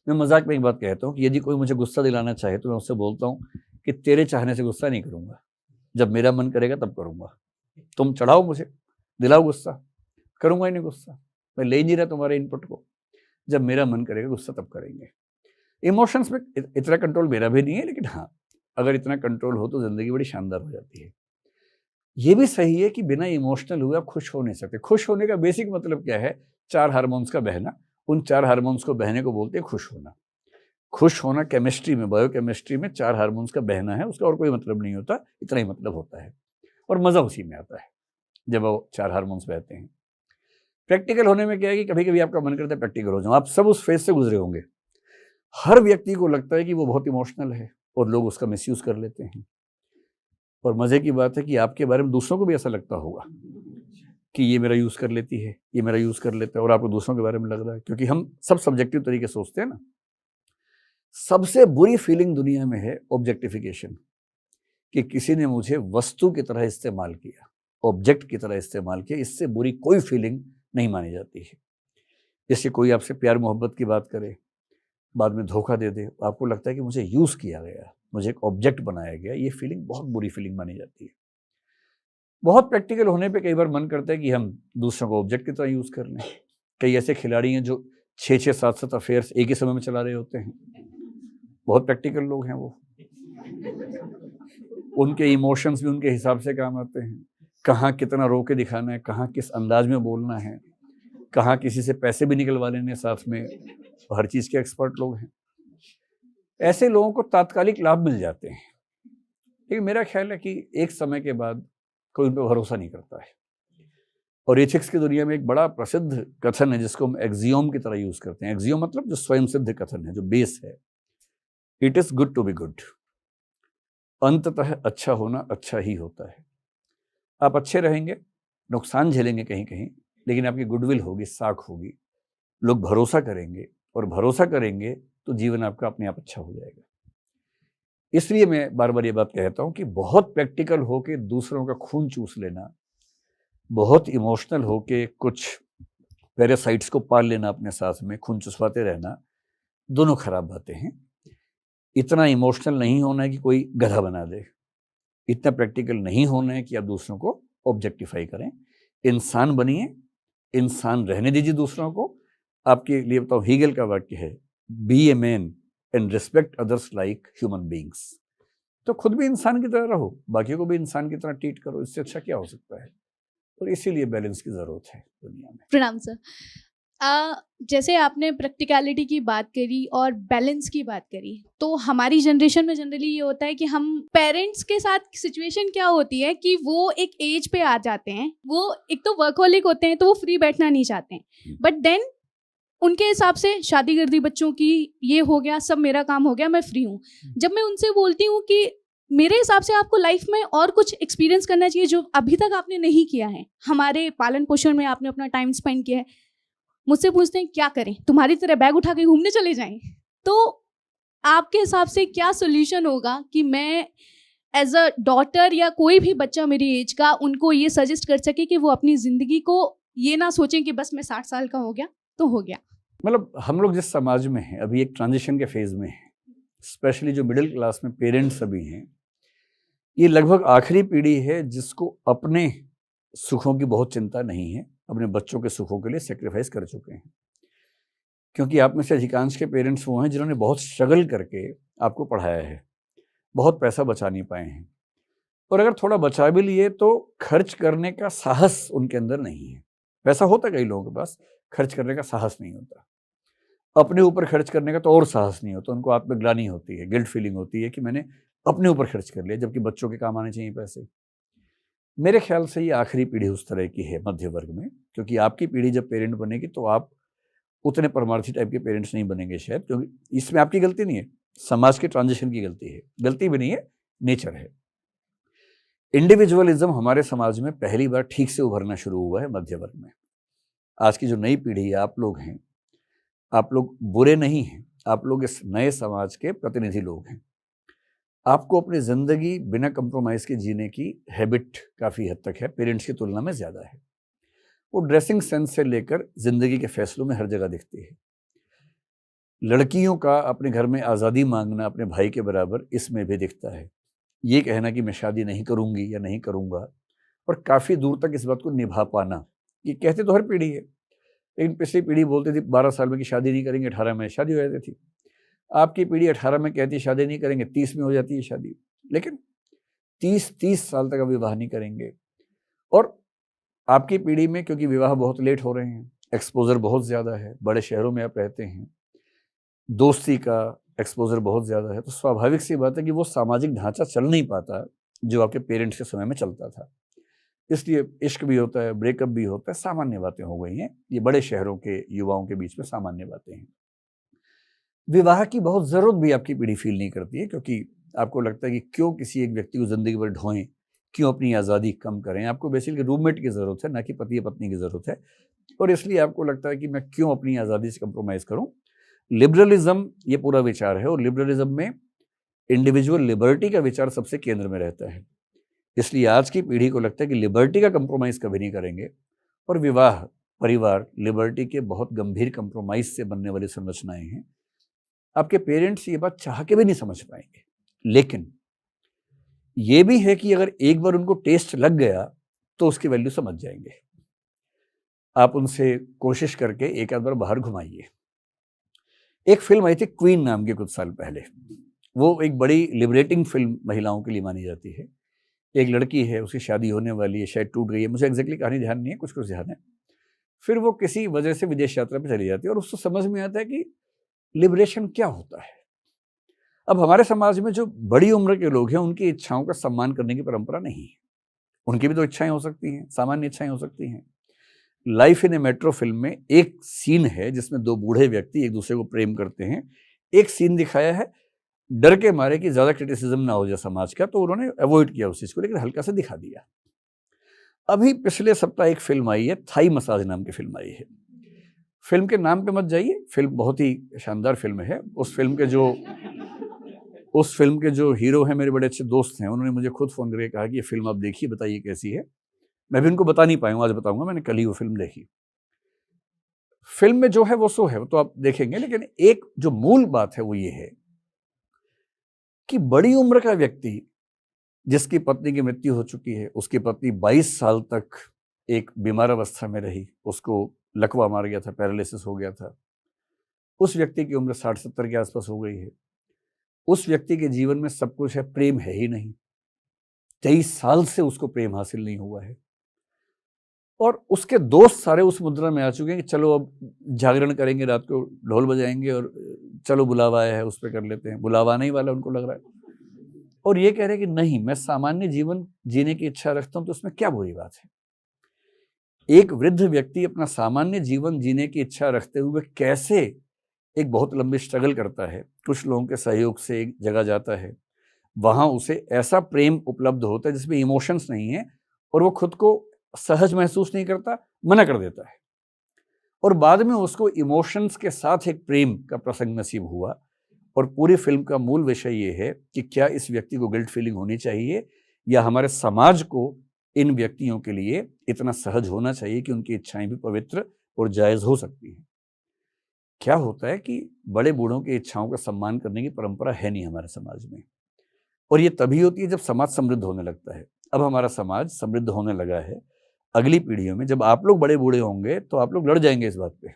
A: मैं मजाक में एक बात कहता हूँ कि यदि कोई मुझे गुस्सा दिलाना चाहे तो मैं उससे बोलता हूँ कि तेरे चाहने से गुस्सा नहीं करूँगा, जब मेरा मन करेगा तब करूँगा। तुम चढ़ाओ मुझे, दिलाओ गुस्सा, करूँगा ही नहीं गुस्सा, मैं ले नहीं रहा तुम्हारे इनपुट को। जब मेरा मन करेगा गुस्सा तब करेंगे। इमोशंस में इतना कंट्रोल मेरा भी नहीं है, लेकिन हाँ, अगर इतना कंट्रोल हो तो जिंदगी बड़ी शानदार हो जाती है। ये भी सही है कि बिना इमोशनल हुए आप खुश हो नहीं सकते। खुश होने का बेसिक मतलब क्या है? 4 हार्मोन्स का बहना। उन 4 हार्मोन्स को बहने को बोलते हैं खुश होना। खुश होना केमिस्ट्री में, बायोकेमिस्ट्री में 4 हार्मोन्स का बहना है, उसका और कोई मतलब नहीं होता, इतना ही मतलब होता है, और मजा उसी में आता है जब वो 4 हार्मोन्स बहते हैं। प्रैक्टिकल होने में क्या है कि कभी कभी आपका मन करता है प्रैक्टिकल हो जाओ। आप सब उस फेज से गुजरे होंगे। हर व्यक्ति को लगता है कि वो बहुत इमोशनल है और लोग उसका मिसयूज कर लेते हैं, और मजे की बात है कि आपके बारे में दूसरों को भी ऐसा लगता होगा कि ये मेरा यूज कर लेती है, ये मेरा यूज कर लेता है, और आपको दूसरों के बारे में लग रहा है, क्योंकि हम सब सब्जेक्टिव तरीके से सोचते हैं ना। सबसे बुरी फीलिंग दुनिया में है ऑब्जेक्टिफिकेशन, कि किसी ने मुझे वस्तु की तरह इस्तेमाल किया, ऑब्जेक्ट की तरह इस्तेमाल किया। इससे बुरी कोई फीलिंग नहीं मानी जाती है। इससे कोई आपसे प्यार मोहब्बत की बात करे, बाद में धोखा दे दे, आपको लगता है कि मुझे यूज किया गया, मुझे एक ऑब्जेक्ट बनाया गया, ये फीलिंग बहुत बुरी फीलिंग मानी जाती है। बहुत प्रैक्टिकल होने पे कई बार मन करता है कि हम दूसरों को ऑब्जेक्ट की तरह यूज कर लें। कई ऐसे खिलाड़ी हैं जो 6-6, 7-7 अफेयर्स एक ही समय में चला रहे होते हैं। बहुत प्रैक्टिकल लोग हैं वो। उनके इमोशंस भी उनके हिसाब से काम आते हैं। कहाँ कितना रो के दिखाना है, कहाँ किस अंदाज में बोलना है, कहाँ किसी से पैसे भी निकलवा लेने साथ में, हर चीज के एक्सपर्ट लोग हैं। ऐसे लोगों को तात्कालिक लाभ मिल जाते हैं, लेकिन मेरा ख्याल है कि एक समय के बाद कोई उन पर भरोसा नहीं करता है। और एथिक्स की दुनिया में एक बड़ा प्रसिद्ध कथन है जिसको हम एक्सियोम की तरह यूज करते हैं। एक्सियोम मतलब जो स्वयं सिद्ध कथन है, जो बेस है। It is good to be good. अंततः अच्छा होना अच्छा ही होता है। आप अच्छे रहेंगे, नुकसान झेलेंगे कहीं कहीं, लेकिन आपकी गुडविल होगी, साख होगी, लोग भरोसा करेंगे, और भरोसा करेंगे तो जीवन आपका अपने आप अच्छा हो जाएगा। इसलिए मैं बार बार ये बात कहता हूं कि बहुत प्रैक्टिकल होके दूसरों का खून चूस लेना, बहुत इमोशनल होके कुछ पैरासाइट्स को पाल लेना अपने साथ में, खून चुसवाते रहना, दोनों खराब बातें हैं। इतना इमोशनल नहीं होना है कि कोई गधा बना दे, इतना प्रैक्टिकल नहीं होना है कि आप दूसरों को ऑब्जेक्टिफाई करें। इंसान बनिए, इंसान रहने दीजिए दूसरों को। आपके लिए बताओ, हीगल का वाक्य है, be a man and respect others like human beings. तो खुद भी इंसान की तरह रहो, बाकियों को भी इंसान की तरह ट्रीट करो, इससे अच्छा क्या हो सकता है। और इसीलिए बैलेंस की जरूरत है दुनिया में।
E: प्रणाम सर। जैसे आपने प्रैक्टिकलिटी की बात करी और बैलेंस की बात करी, तो हमारी जनरेशन में जनरली ये होता है कि हम पेरेंट्स के साथ सिचुएशन क्या होती है कि वो एक एज पे आ जाते हैं, वो एक तो वर्कहोलिक होते हैं, तो वो फ्री बैठना नहीं चाहते हैं, बट देन उनके हिसाब से शादी कर दी बच्चों की, ये हो गया, सब मेरा काम हो गया, मैं फ्री हूँ। जब मैं उनसे बोलती हूँ कि मेरे हिसाब से आपको लाइफ में और कुछ एक्सपीरियंस करना चाहिए जो अभी तक आपने नहीं किया है, हमारे पालन पोषण में आपने अपना टाइम स्पेंड किया है, मुझसे पूछते हैं क्या करें, तुम्हारी तरह बैग उठा के घूमने चले जाएं। तो आपके हिसाब से क्या सोल्यूशन होगा कि मैं एज अ डॉटर या कोई भी बच्चा मेरी एज का उनको ये सजेस्ट कर सके कि वो अपनी ज़िंदगी को ये ना सोचें कि बस मैं 60 साल का हो गया तो हो गया।
A: मतलब हम लोग जिस समाज में हैं अभी एक ट्रांजिशन के फेज में हैं, स्पेशली जो मिडिल क्लास में पेरेंट्स अभी हैं, ये लगभग आखिरी पीढ़ी है जिसको अपने सुखों की बहुत चिंता नहीं है, अपने बच्चों के सुखों के लिए सेक्रीफाइस कर चुके हैं। क्योंकि आप में से अधिकांश के पेरेंट्स वो हैं जिन्होंने बहुत स्ट्रगल करके आपको पढ़ाया है, बहुत पैसा बचा नहीं पाए हैं, और अगर थोड़ा बचा भी लिए तो खर्च करने का साहस उनके अंदर नहीं है। पैसा होता कई लोगों के पास, खर्च करने का साहस नहीं होता। अपने ऊपर खर्च करने का तो और साहस नहीं होता, उनको आत्मग्लानि होती है, गिल्ट फीलिंग होती है कि मैंने अपने ऊपर खर्च कर लिया, जबकि बच्चों के काम आने चाहिए पैसे। मेरे ख्याल से ये आखिरी पीढ़ी उस तरह की है मध्य वर्ग में, क्योंकि आपकी पीढ़ी जब पेरेंट बनेगी तो आप उतने परमार्थी टाइप के पेरेंट्स नहीं बनेंगे शायद, क्योंकि इसमें आपकी गलती नहीं है, समाज के ट्रांजिशन की गलती है, गलती भी नहीं है, नेचर है। इंडिविजुअलिज्म हमारे समाज में पहली बार ठीक से उभरना शुरू हुआ है मध्य वर्ग में। आज की जो नई पीढ़ी है, आप लोग हैं, आप लोग बुरे नहीं हैं, आप लोग इस नए समाज के प्रतिनिधि लोग हैं। आपको अपनी ज़िंदगी बिना कंप्रोमाइज़ के जीने की हैबिट काफ़ी हद तक है, पेरेंट्स की तुलना में ज़्यादा है। वो ड्रेसिंग सेंस से लेकर ज़िंदगी के फैसलों में हर जगह दिखती है। लड़कियों का अपने घर में आज़ादी मांगना अपने भाई के बराबर इसमें भी दिखता है। ये कहना कि मैं शादी नहीं करूँगी या नहीं करूँगा, और काफ़ी दूर तक इस बात को निभा पाना, ये कहते तो हर पीढ़ी है, लेकिन पिछली पीढ़ी बोलती थी 12 साल में कि शादी नहीं करेंगे, 18 में शादी हो जाती थी। आपकी पीढ़ी 18 में कहती शादी नहीं करेंगे, 30 में हो जाती है शादी, लेकिन 30 साल तक विवाह नहीं करेंगे। और आपकी पीढ़ी में क्योंकि विवाह बहुत लेट हो रहे हैं, एक्सपोजर बहुत ज़्यादा है, बड़े शहरों में आप रहते हैं, दोस्ती का एक्सपोजर बहुत ज़्यादा है, तो स्वाभाविक सी बात है कि वो सामाजिक ढांचा चल नहीं पाता जो आपके पेरेंट्स के समय में चलता था। इसलिए इश्क भी होता है, ब्रेकअप भी होता है, सामान्य बातें हो गई हैं। ये बड़े शहरों के युवाओं के बीच में सामान्य बातें हैं। विवाह की बहुत ज़रूरत भी आपकी पीढ़ी फील नहीं करती है, क्योंकि आपको लगता है कि क्यों किसी एक व्यक्ति को ज़िंदगी भर ढोएं, क्यों अपनी आज़ादी कम करें। आपको बेसिकली रूममेट की ज़रूरत है, ना कि पति या पत्नी की ज़रूरत है, और इसलिए आपको लगता है कि मैं क्यों अपनी आज़ादी से कंप्रोमाइज़ करूं। लिबरलिज्म ये पूरा विचार है, और लिबरलिज्म में इंडिविजुअल लिबर्टी का विचार सबसे केंद्र में रहता है। इसलिए आज की पीढ़ी को लगता है कि लिबर्टी का कंप्रोमाइज़ कभी नहीं करेंगे, और विवाह, परिवार लिबर्टी के बहुत गंभीर कंप्रोमाइज़ से बनने वाली संरचनाएं हैं। आपके पेरेंट्स ये बात चाह के भी नहीं समझ पाएंगे, लेकिन ये भी है कि अगर एक बार उनको टेस्ट लग गया तो उसकी वैल्यू समझ जाएंगे। आप उनसे कोशिश करके एक आध बार बाहर घुमाइए। एक फिल्म आई थी क्वीन नाम की कुछ साल पहले, वो एक बड़ी लिबरेटिंग फिल्म महिलाओं के लिए मानी जाती है। एक लड़की है, उसकी शादी होने वाली है, शायद टूट गई है, मुझे एग्जैक्टली कहानी ध्यान नहीं है, कुछ ध्यान है। फिर वो किसी वजह से विदेश यात्रा पर चली जाती है, और उसको समझ में आता है कि लिबरेशन क्या होता है। अब हमारे समाज में जो बड़ी उम्र के लोग हैं, उनकी इच्छाओं का सम्मान करने की परंपरा नहीं है। उनकी भी तो इच्छाएं हो सकती हैं, सामान्य इच्छाएं हो सकती हैं। Life in A metro film में एक सीन है जिसमें दो बूढ़े व्यक्ति एक दूसरे को प्रेम करते हैं। एक सीन दिखाया है, डर के मारे कि ज़्यादा क्रिटिसिज्म ना हो जाए समाज का, तो उन्होंने अवॉइड किया उस चीज़ को, लेकिन हल्का सा दिखा दिया। अभी पिछले सप्ताह एक फिल्म आई है, थाई मसाज नाम की फिल्म आई है। फिल्म के नाम पे मत जाइए, फिल्म बहुत ही शानदार फिल्म है। उस फिल्म के जो हीरो हैं मेरे बड़े अच्छे दोस्त हैं, उन्होंने मुझे खुद फ़ोन करके कहा कि ये फिल्म आप देखिए, बताइए कैसी है। मैं भी उनको बता नहीं पाया हूँ, आज बताऊंगा। मैंने कल ही वो फिल्म देखी। फिल्म में जो है वो सो है, वो तो आप देखेंगे, लेकिन एक जो मूल बात है वो ये है कि बड़ी उम्र का व्यक्ति जिसकी पत्नी की मृत्यु हो चुकी है, उसकी पत्नी 22 साल तक एक बीमार अवस्था में रही, उसको लकवा मार गया था, पैरालिसिस हो गया था। उस व्यक्ति की उम्र 60-70 के आसपास हो गई है। उस व्यक्ति के जीवन में सब कुछ है, प्रेम है ही नहीं। 23 साल से उसको प्रेम हासिल नहीं हुआ है, और उसके दोस्त सारे उस मुद्रा में आ चुके हैं कि चलो अब जागरण करेंगे, रात को ढोल बजाएंगे, और चलो बुलावा आया है उस पर कर लेते हैं। बुलावा आने ही वाला उनको लग रहा है, और ये कह रहे हैं कि नहीं, मैं सामान्य जीवन जीने की इच्छा रखता हूं, तो उसमें क्या बुरी बात है। एक वृद्ध व्यक्ति अपना सामान्य जीवन जीने की इच्छा रखते हुए कैसे एक बहुत लंबी स्ट्रगल करता है, कुछ लोगों के सहयोग से एक जगह जाता है, वहां उसे ऐसा प्रेम उपलब्ध होता है जिसमें इमोशंस नहीं है, और वो खुद को सहज महसूस नहीं करता, मना कर देता है, और बाद में उसको इमोशंस के साथ एक प्रेम का प्रसंग नसीब हुआ। और पूरी फिल्म का मूल विषय ये है कि क्या इस व्यक्ति को गिल्ट फीलिंग होनी चाहिए, या हमारे समाज को इन व्यक्तियों के लिए इतना सहज होना चाहिए कि उनकी इच्छाएं भी पवित्र और जायज़ हो सकती हैं। क्या होता है कि बड़े बूढ़ों की इच्छाओं का सम्मान करने की परंपरा है नहीं हमारे समाज में, और ये तभी होती है जब समाज समृद्ध होने लगता है। अब हमारा समाज समृद्ध होने लगा है, अगली पीढ़ियों में जब आप लोग बड़े बूढ़े होंगे तो आप लोग लड़ जाएंगे इस बात पे।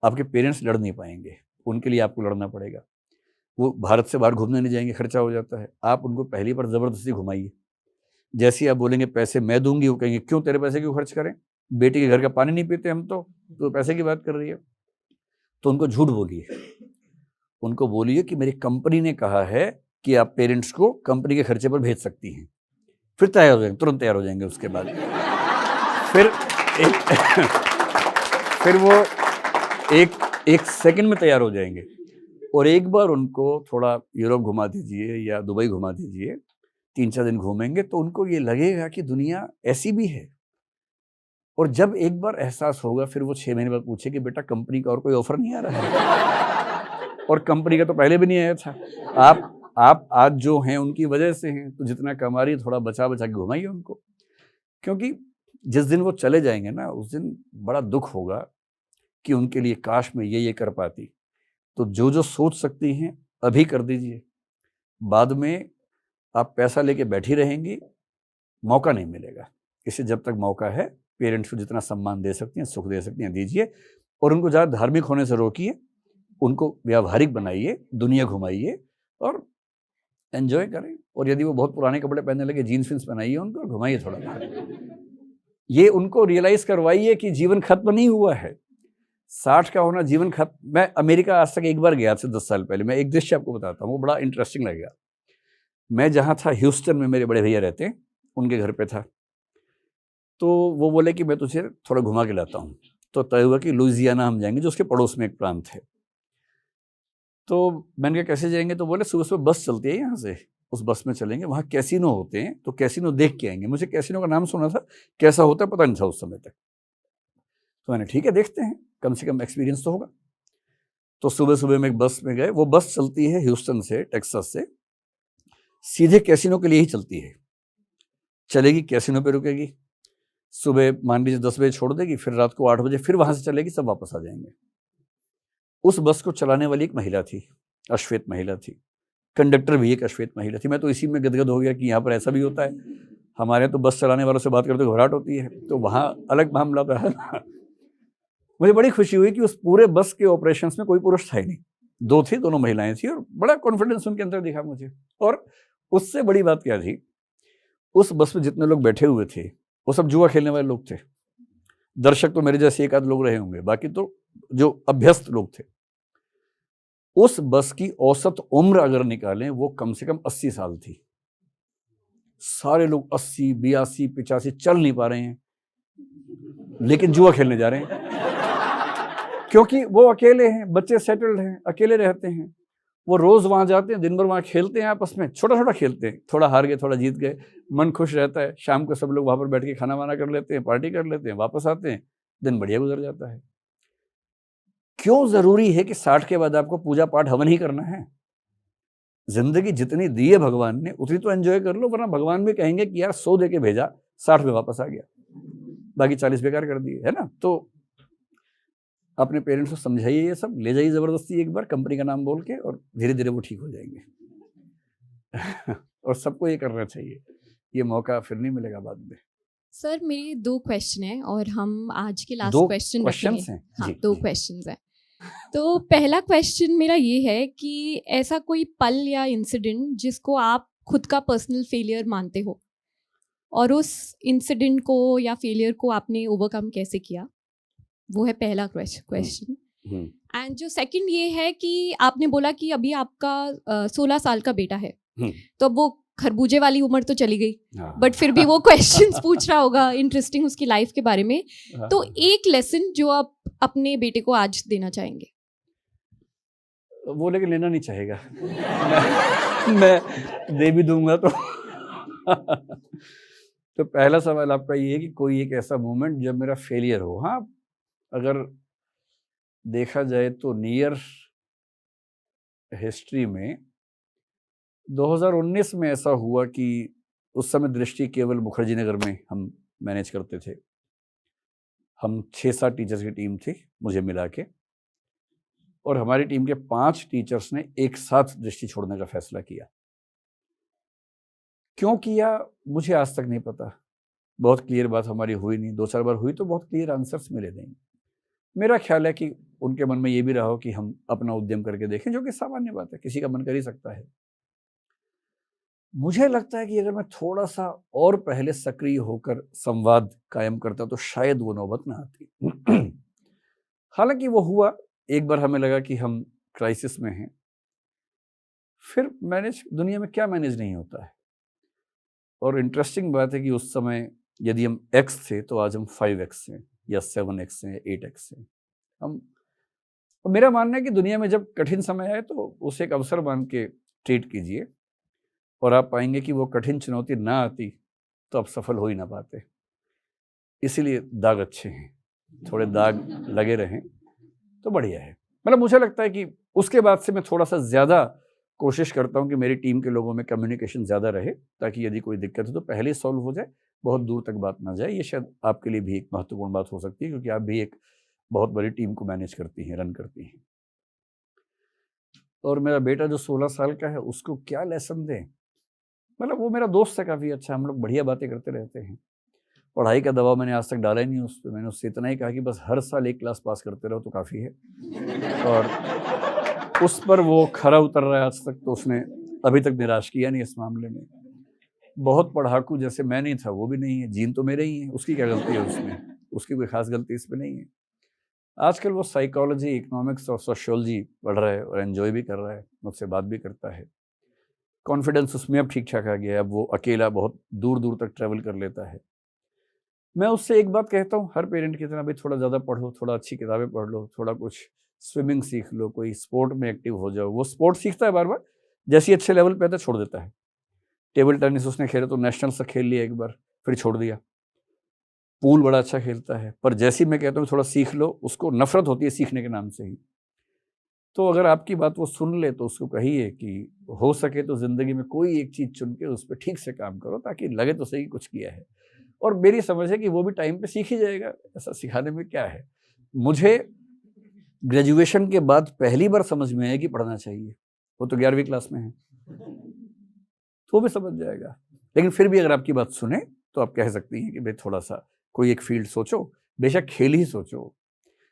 A: आपके पेरेंट्स लड़ नहीं पाएंगे, उनके लिए आपको लड़ना पड़ेगा। वो भारत से बाहर घूमने नहीं जाएंगे, खर्चा हो जाता है। आप उनको पहली बार ज़बरदस्ती घुमाइए। जैसे ही आप बोलेंगे पैसे मैं दूंगी, वो कहेंगे क्यों, तेरे पैसे क्यों खर्च करें, बेटी के घर का पानी नहीं पीते हम तो पैसे की बात कर रही है। तो उनको झूठ बोलिए, उनको बोलिए कि मेरी कंपनी ने कहा है कि आप पेरेंट्स को कंपनी के खर्चे पर भेज सकती हैं। फिर तैयार हो जाएंगे, तुरंत तैयार हो जाएंगे। उसके बाद फिर वो एक सेकंड में तैयार हो जाएंगे। और एक बार उनको थोड़ा यूरोप घुमा दीजिए या दुबई घुमा दीजिए, 3-4 दिन घूमेंगे तो उनको ये लगेगा कि दुनिया ऐसी भी है। और जब एक बार एहसास होगा, फिर वो 6 महीने बाद पूछे कि बेटा कंपनी का और कोई ऑफर नहीं आ रहा है? और कंपनी का तो पहले भी नहीं आया था। आप आज जो हैं उनकी वजह से हैं, तो जितना कमा रही है थोड़ा बचा बचा के घुमाइए उनको। क्योंकि जिस दिन वो चले जाएंगे ना, उस दिन बड़ा दुख होगा कि उनके लिए काश मैं ये कर पाती। तो जो सोच सकती हैं अभी कर दीजिए, बाद में आप पैसा लेके बैठी रहेंगी, मौका नहीं मिलेगा। इसलिए जब तक मौका है, पेरेंट्स को जितना सम्मान दे सकती हैं, सुख दे सकती हैं, दीजिए। और उनको ज़्यादा धार्मिक होने से रोकिए, उनको व्यावहारिक बनाइए, दुनिया घुमाइए और एंजॉय करें। और यदि वो बहुत पुराने कपड़े पहनने लगे, जीन्स विन्स पहनाइए उनको और घुमाइए थोड़ा। ये उनको रियलाइज करवाइए कि जीवन खत्म नहीं हुआ है। 60 का होना जीवन खत्म। मैं अमेरिका आज तक एक बार गया था 10 साल पहले। मैं एक दृश्य आपको बताता हूँ, वो बड़ा इंटरेस्टिंग लगेगा। मैं जहाँ था ह्यूस्टन में, मेरे बड़े भैया रहते हैं, उनके घर पे था। तो वो बोले कि मैं तुझे थोड़ा घुमा के लाता हूँ। तो तय हुआ कि लुइसियाना हम जाएंगे, जो उसके पड़ोस में एक प्रांत है। तो मैंने कहा कैसे जाएंगे? तो बोले सुबह सुबह बस चलती है यहाँ से, उस बस में चलेंगे, वहाँ कैसीनो होते हैं, तो कैसीनो देख के आएंगे। मुझे कैसीनो का नाम सुना था, कैसा होता है पता नहीं था उस समय तक। तो मैंने ठीक है देखते हैं, कम से कम एक्सपीरियंस तो होगा। तो सुबह सुबह में एक बस में गए। वो बस चलती है ह्यूस्टन से, टेक्सास से, सीधे कैसीनो के लिए ही चलती है। चलेगी, कैसीनो पे रुकेगी, सुबह मान लीजिए 10 बजे छोड़ देगी, फिर रात को 8 बजे फिर वहाँ से चलेगी, सब वापस आ जाएंगे। उस बस को चलाने वाली एक महिला थी, अश्वेत महिला थी। कंडक्टर भी एक अश्वेत महिला थी। मैं तो इसी में गदगद हो गया कि यहाँ पर ऐसा भी होता है। हमारे यहाँ तो बस चलाने वालों से बात करते घबराहट होती है, तो वहाँ अलग मामला था ना। मुझे बड़ी खुशी हुई कि उस पूरे बस के ऑपरेशंस में कोई पुरुष था ही नहीं, 2 थे, दोनों महिलाएं थी, और बड़ा कॉन्फिडेंस उनके अंदर दिखा मुझे। और उससे बड़ी बात क्या थी, उस बस में जितने लोग बैठे हुए थे वो सब जुआ खेलने वाले लोग थे। दर्शक तो मेरे जैसे एक आध लोग रहे होंगे, बाकी तो जो अभ्यस्त लोग थे। उस बस की औसत उम्र अगर निकालें, वो कम से कम 80 साल थी। सारे लोग 80, 82, 85 चल नहीं पा रहे हैं, लेकिन जुआ खेलने जा रहे हैं। क्योंकि वो अकेले हैं, बच्चे सेटल्ड हैं, अकेले रहते हैं। वो रोज वहां जाते हैं, दिन भर वहां खेलते हैं, आपस में छोटा छोटा खेलते हैं, थोड़ा हार गए, थोड़ा जीत गए, मन खुश रहता है। शाम को सब लोग वहां पर बैठ के खाना वाना कर लेते हैं, पार्टी कर लेते हैं, वापस आते हैं, दिन बढ़िया गुजर जाता है। क्यों जरूरी है कि 60 के बाद आपको पूजा पाठ हवन ही करना है? जिंदगी जितनी दी है भगवान ने, उतनी तो एंजॉय कर लो, वरना भगवान भी कहेंगे कि यार 100 दे के भेजा, 60 में वापस आ गया, बाकी 40 बेकार कर दिए, है ना। तो अपने पेरेंट्स को समझाइए, ये सब ले जाइए जबरदस्ती एक बार कंपनी का नाम बोल के, और धीरे धीरे वो ठीक हो जाएंगे। और सबको ये करना चाहिए, ये मौका फिर नहीं मिलेगा बाद में।
F: सर मेरे 2 क्वेश्चन हैं और हम आज के लास्ट
A: 2
F: क्वेश्चन
A: क्वेश्चंस
F: रखेंगे।
A: हैं?
F: हाँ,
A: जी,
F: 2
A: जी।
F: क्वेश्चंस हैं। तो पहला क्वेश्चन मेरा ये है कि ऐसा कोई पल या इंसिडेंट जिसको आप खुद का पर्सनल फेलियर मानते हो, और उस इंसिडेंट को या फेलियर को आपने ओवरकम कैसे किया, वो है पहला क्वेश्चन। एंड जो सेकंड ये है कि आपने बोला कि अभी आपका 16 साल का बेटा है, तो अब वो खरबूजे वाली उम्र तो चली गई, बट फिर भी वो क्वेश्चंस पूछ रहा होगा इंटरेस्टिंग उसकी लाइफ के बारे में। तो एक लेसन जो आप अपने बेटे को आज देना चाहेंगे।
A: वो लेकिन लेना नहीं चाहेगा। मैं दे भी दूंगा तो। तो पहला सवाल आपका ये है कि कोई एक ऐसा मोमेंट जब मेरा फेलियर हो। हाँ, अगर देखा जाए तो नियर हिस्ट्री में 2019 में ऐसा हुआ कि उस समय दृष्टि केवल मुखर्जी नगर में हम मैनेज करते थे। हम 6-7 टीचर्स की टीम थी मुझे मिला के, और हमारी टीम के 5 टीचर्स ने एक साथ दृष्टि छोड़ने का फैसला किया। क्यों किया मुझे आज तक नहीं पता, बहुत क्लियर बात हमारी हुई नहीं। 2-4 बार हुई तो बहुत क्लियर आंसर्स मिले नहीं। मेरा ख्याल है कि उनके मन में ये भी रहा हो कि हम अपना उद्यम करके देखें, जो कि सामान्य बात है, किसी का मन कर ही सकता है। मुझे लगता है कि अगर मैं थोड़ा सा और पहले सक्रिय होकर संवाद कायम करता तो शायद वो नौबत ना आती। हालांकि वो हुआ, एक बार हमें लगा कि हम क्राइसिस में हैं। फिर मैनेज, दुनिया में क्या मैनेज नहीं होता है। और इंटरेस्टिंग बात है कि उस समय यदि हम x थे तो आज हम 5x हैं या 7x हैं, 8x हैं। हम, मेरा मानना है कि दुनिया में जब कठिन समय आए तो उसे एक अवसर मान के ट्रीट कीजिए, और आप पाएंगे कि वो कठिन चुनौती ना आती तो आप सफल हो ही ना पाते। इसीलिए दाग अच्छे हैं, थोड़े दाग लगे रहें तो बढ़िया है। मतलब मुझे लगता है कि उसके बाद से मैं थोड़ा सा ज़्यादा कोशिश करता हूँ कि मेरी टीम के लोगों में कम्युनिकेशन ज़्यादा रहे, ताकि यदि कोई दिक्कत है तो पहले ही सॉल्व हो जाए, बहुत दूर तक बात ना जाए। ये शायद आपके लिए भी एक महत्वपूर्ण बात हो सकती है, क्योंकि आप भी एक बहुत बड़ी टीम को मैनेज करती हैं, रन करती हैं। और मेरा बेटा जो 16 साल का है, उसको क्या लेसन दें। मतलब वो मेरा दोस्त है काफ़ी अच्छा, हम लोग बढ़िया बातें करते रहते हैं। पढ़ाई का दबाव मैंने आज तक डाला ही नहीं उस पर। मैंने उससे इतना ही कहा कि बस हर साल एक क्लास पास करते रहो तो काफ़ी है, और उस पर वो खरा उतर रहा है आज तक। तो उसने अभी तक निराश किया नहीं इस मामले में। बहुत पढ़ाकू जैसे मैं नहीं था, वो भी नहीं है। जीन तो मेरे ही है, उसकी क्या गलती है उसमें, उसकी कोई खास गलती इस पर नहीं है। आजकल वो साइकोलॉजी, इकोनॉमिक्स और सोशियोलॉजी पढ़ रहा है और एंजॉय भी कर रहा है, मुझसे बात भी करता है। कॉन्फिडेंस उसमें अब ठीक ठाक आ गया है। अब वो अकेला बहुत दूर दूर तक ट्रैवल कर लेता है। मैं उससे एक बात कहता हूँ हर पेरेंट की तरह, भाई थोड़ा ज़्यादा पढ़ो, थोड़ा अच्छी किताबें पढ़ लो, थोड़ा कुछ स्विमिंग सीख लो, कोई स्पोर्ट में एक्टिव हो जाओ। वो स्पोर्ट सीखता है बार बार, जैसे अच्छे लेवल पे आता है छोड़ देता है। टेबल टेनिस उसने खेला तो नेशनल से खेल लिया एक बार, फिर छोड़ दिया। पूल बड़ा अच्छा खेलता है, पर जैसे ही मैं कहता हूँ थोड़ा सीख लो, उसको नफरत होती है सीखने के नाम से ही। तो अगर आपकी बात वो सुन ले तो उसको कहिए कि हो सके तो ज़िंदगी में कोई एक चीज़ चुन के उस पर ठीक से काम करो, ताकि लगे तो सही कुछ किया है। और मेरी समझ है कि वो भी टाइम पे सीख ही जाएगा, ऐसा सिखाने में क्या है। मुझे ग्रेजुएशन के बाद पहली बार समझ में आया कि पढ़ना चाहिए। वो तो 11वीं क्लास में है, तो वो भी समझ जाएगा। लेकिन फिर भी अगर आपकी बात सुने तो आप कह सकती हैं कि भाई थोड़ा सा कोई एक फील्ड सोचो, बेशक खेल ही सोचो,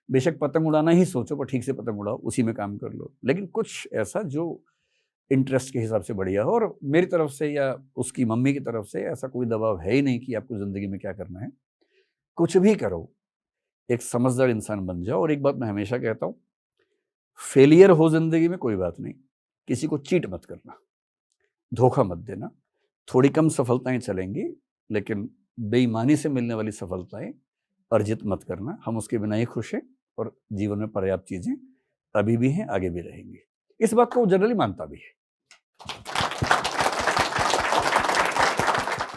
A: बेशक पतंग उड़ाना ही सोचो, पर ठीक से पतंग उड़ाओ, उसी में काम कर लो। लेकिन कुछ ऐसा जो इंटरेस्ट के हिसाब से बढ़िया हो। और मेरी तरफ से या उसकी मम्मी की तरफ से ऐसा कोई दबाव है ही नहीं कि आपको ज़िंदगी में क्या करना है। कुछ भी करो, एक समझदार इंसान बन जाओ। और एक बात मैं हमेशा कहता हूँ, फेलियर हो ज़िंदगी में कोई बात नहीं, किसी को चीट मत करना, धोखा मत देना। थोड़ी कम सफलताएं चलेंगी, लेकिन बेईमानी से मिलने वाली सफलताएं अर्जित मत करना। हम उसके बिना ही खुश हैं, और जीवन में पर्याप्त चीज़ें अभी भी हैं, आगे भी रहेंगी। इस बात को जनरली मानता भी है।